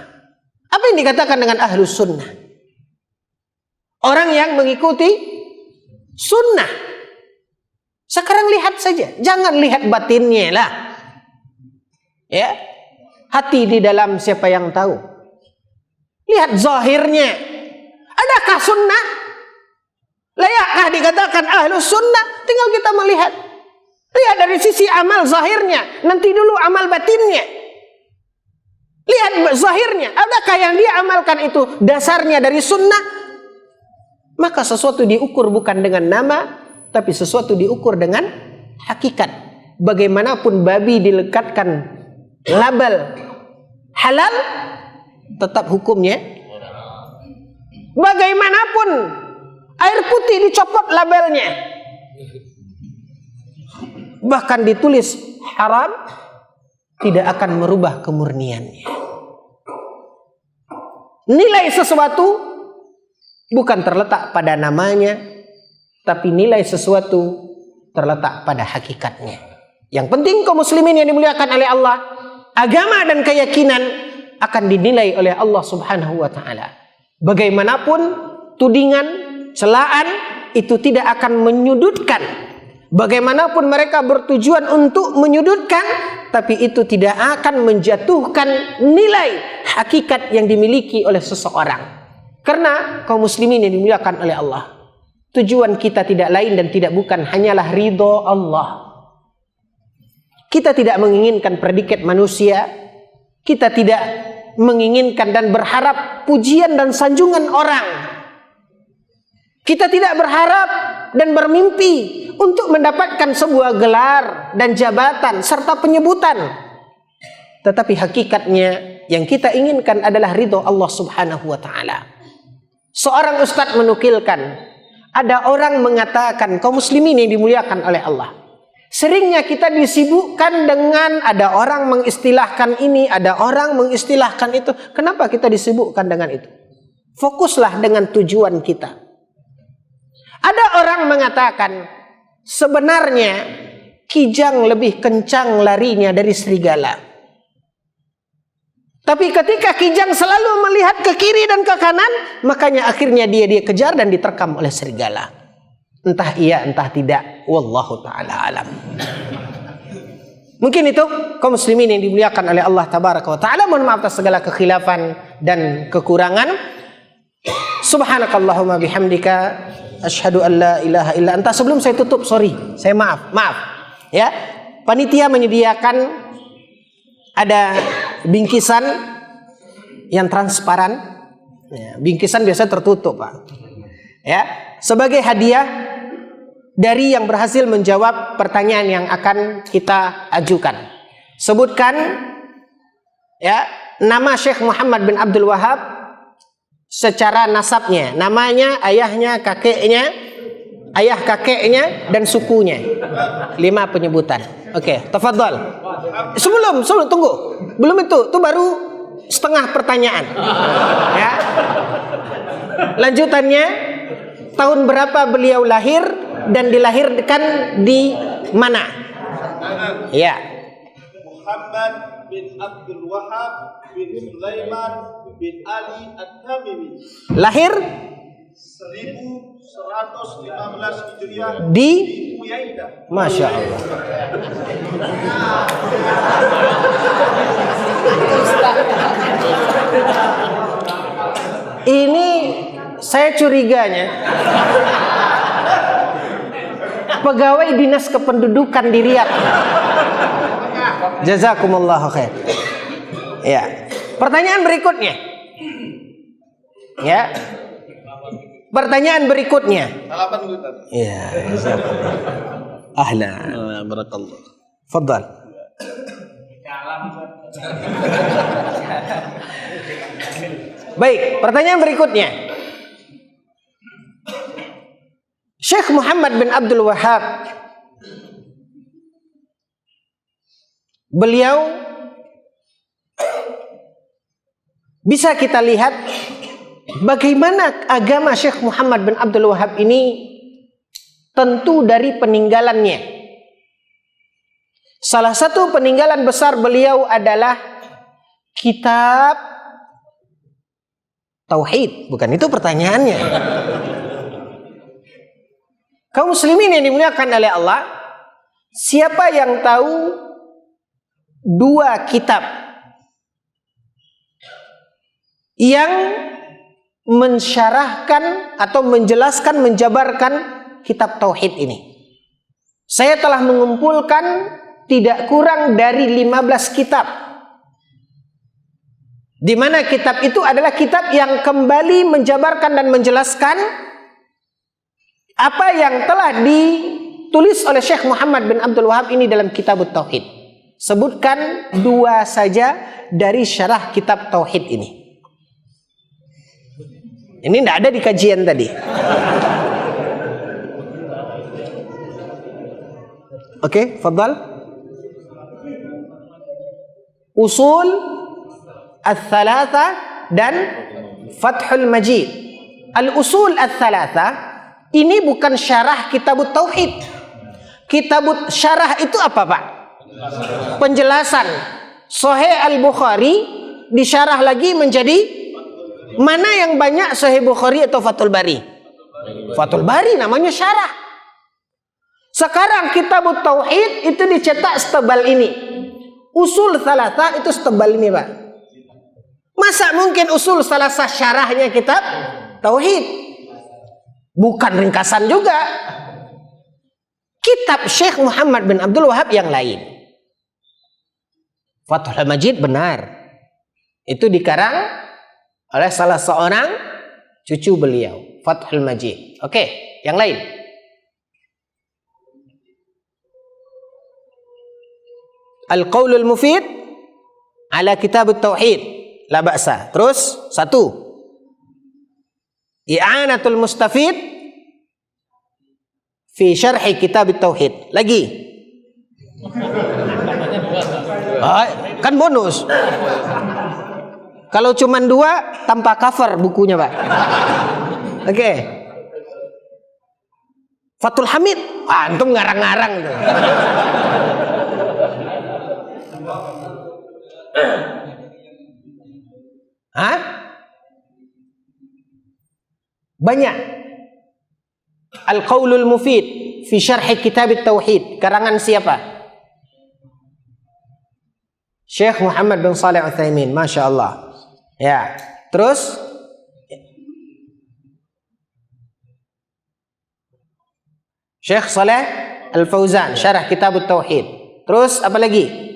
S1: Apa yang dikatakan dengan Ahlus Sunnah? Orang yang mengikuti sunnah. Sekarang lihat saja, jangan lihat batinnya lah. Ya. hati di dalam siapa yang tahu. Lihat zahirnya. Adakah sunnah? Layakkah dikatakan ahlus sunnah? Tinggal kita melihat. Lihat dari sisi amal zahirnya. Nanti dulu amal batinnya. Lihat zahirnya. Adakah yang dia amalkan itu dasarnya dari sunnah? Maka sesuatu diukur bukan dengan nama, tapi sesuatu diukur dengan hakikat. Bagaimanapun babi dilekatkan label halal, tetap hukumnya. Bagaimanapun air putih dicopot labelnya, bahkan ditulis haram, tidak akan merubah kemurniannya. Nilai sesuatu bukan terletak pada namanya, tapi nilai sesuatu terletak pada hakikatnya. Yang penting kaum muslimin yang dimuliakan oleh Allah, agama dan keyakinan akan dinilai oleh Allah Subhanahu wa taala. Bagaimanapun tudingan, celaan itu tidak akan menyudutkan. Bagaimanapun mereka bertujuan untuk menyudutkan, tapi itu tidak akan menjatuhkan nilai hakikat yang dimiliki oleh seseorang. Karena kaum muslimin yang dimuliakan oleh Allah, tujuan kita tidak lain dan tidak bukan hanyalah ridho Allah. Kita tidak menginginkan predikat manusia. Kita tidak menginginkan dan berharap pujian dan sanjungan orang. Kita tidak berharap dan bermimpi untuk mendapatkan sebuah gelar dan jabatan serta penyebutan. Tetapi hakikatnya yang kita inginkan adalah ridho Allah Subhanahu wa taala. Seorang ustadz menukilkan, ada orang mengatakan, kaum muslimin yang dimuliakan oleh Allah, seringnya kita disibukkan dengan ada orang mengistilahkan ini, ada orang mengistilahkan itu. Kenapa kita disibukkan dengan itu? Fokuslah dengan tujuan kita. Ada orang mengatakan, sebenarnya kijang lebih kencang larinya dari serigala. Tapi ketika kijang selalu melihat ke kiri dan ke kanan, makanya akhirnya dia kejar dan diterkam oleh serigala. Entah iya, entah tidak. Wallahu ta'ala alam. Mungkin itu kaum muslimin yang dimuliakan oleh Allah tabaraka wa ta'ala. Mohon maaf atas segala kekhilafan dan kekurangan. Subhanakallahumma bihamdika asyhadu an la ilaha illa anta. Sebelum saya tutup, sorry, saya maaf. Ya, panitia menyediakan ada bingkisan yang transparan. Ya, bingkisan biasa tertutup, Pak. Ya, sebagai hadiah dari yang berhasil menjawab pertanyaan yang akan kita ajukan. Sebutkan ya nama Syekh Muhammad bin Abdul Wahab secara nasabnya, namanya, ayahnya, kakeknya, ayah kakeknya dan sukunya. 5 penyebutan. Oke, tafadhol. Sebelum tunggu. Belum itu baru setengah pertanyaan. Ya. Lanjutannya, tahun berapa beliau lahir dan dilahirkan di mana? Ya.
S4: Muhammad bin Abdul Wahab bin Sulaiman bin Ali At-Tamimi.
S1: Lahir
S4: 1115 Hijriah
S1: di
S4: Uyaidah.
S1: Masya Allah. Ini saya curiganya pegawai dinas kependudukan di Riyadh. Jazakumullahu khair. Ya. Pertanyaan berikutnya. Ya. Pertanyaan berikutnya.
S4: Halaman gue tadi.
S1: Ya. Ahlan. Barakallah. Fadhal. Baik, pertanyaan berikutnya. Syekh Muhammad bin Abdul Wahab, beliau bisa kita lihat bagaimana agama Syekh Muhammad bin Abdul Wahab ini tentu dari peninggalannya. Salah satu peninggalan besar beliau adalah kitab Tauhid. Bukan itu pertanyaannya. Kaum muslimin yang dimuliakan oleh Allah, siapa yang tahu 2 kitab yang mensyarahkan atau menjelaskan, menjabarkan kitab tauhid ini. Saya telah mengumpulkan tidak kurang dari 15 kitab, di mana kitab itu adalah kitab yang kembali menjabarkan dan menjelaskan apa yang telah ditulis oleh Syekh Muhammad bin Abdul Wahab ini dalam kitab tauhid. Sebutkan 2 saja dari syarah kitab tauhid ini. Ini tidak ada di kajian tadi. Oke, fadhal. Usul Al-Thalatha dan Fathul Majid. Al-Usul Al-Thalatha ini bukan syarah kitab tauhid. Kitab syarah itu apa, Pak? Penjelasan. Sahih Al-Bukhari disyarah lagi menjadi mana yang banyak, Sahih Bukhari atau Fathul Bari? Fathul Bari namanya syarah. Sekarang kitab tauhid itu dicetak setebal ini. Usul Thalatha itu setebal ini, Pak. Masa mungkin usul Thalatha syarahnya kitab tauhid? Bukan ringkasan juga. Kitab Syekh Muhammad bin Abdul Wahab yang lain. Fathul Majid benar. Itu dikarang oleh salah seorang cucu beliau, Fathul Majid. Oke, yang lain. Al-Qaulul Mufid ala Kitab Tauhid, la ba'sa. Terus 1. I'anatul Mustafid fi syarhi Kitab Tauhid. Lagi. Kan bonus. Kalau cuma 2 tanpa cover bukunya, Pak. Oke. Fathul Hamid. Antum ngarang-ngarang tuh. Hah? Banyak. Al-Qaulul Mufid fi syarhi Kitab Tauhid. Karangan siapa? Syekh Muhammad bin Shalih Al-Utsaimin. Masya Allah. Ya, terus Syekh Saleh Al-Fauzan syarah Kitab Tauhid. Terus apa lagi?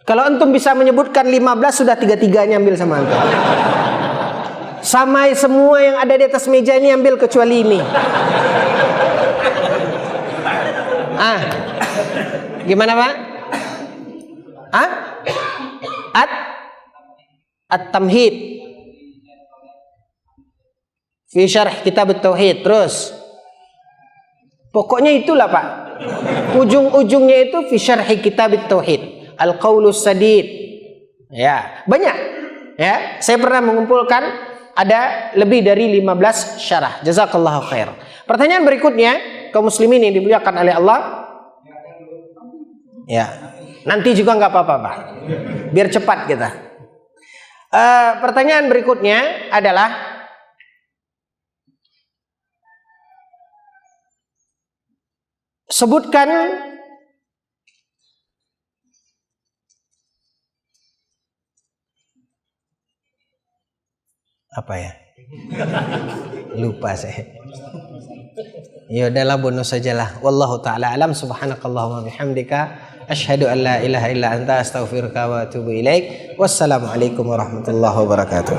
S1: Kalau antum bisa menyebutkan 15 sudah 3-3-nya ambil sama antum. Sama semua yang ada di atas meja ini ambil kecuali ini. Gimana, Pak? At-Tamhid fi syarh Kitab Tauhid. Terus pokoknya itulah, Pak. Ujung-ujungnya itu fi syarh Kitab Tauhid. Al-Qaulus Sadid. Ya, banyak. Ya, saya pernah mengumpulkan ada lebih dari 15 syarah. Jazakallahu khair. Pertanyaan berikutnya, kaum muslimin yang dimuliakan oleh Allah. Ya, nanti juga nggak apa-apa, Pak. Biar cepat kita. Pertanyaan berikutnya adalah sebutkan apa ya? Lupa saya. Ya udahlah, bonus sajalah. Wallahu taala alam. Subhanakallahumma bihamdika asyhadu an la ilaha illa anta astaghfiruka wa atubu ilaik. Wassalamualaikum warahmatullahi wabarakatuh.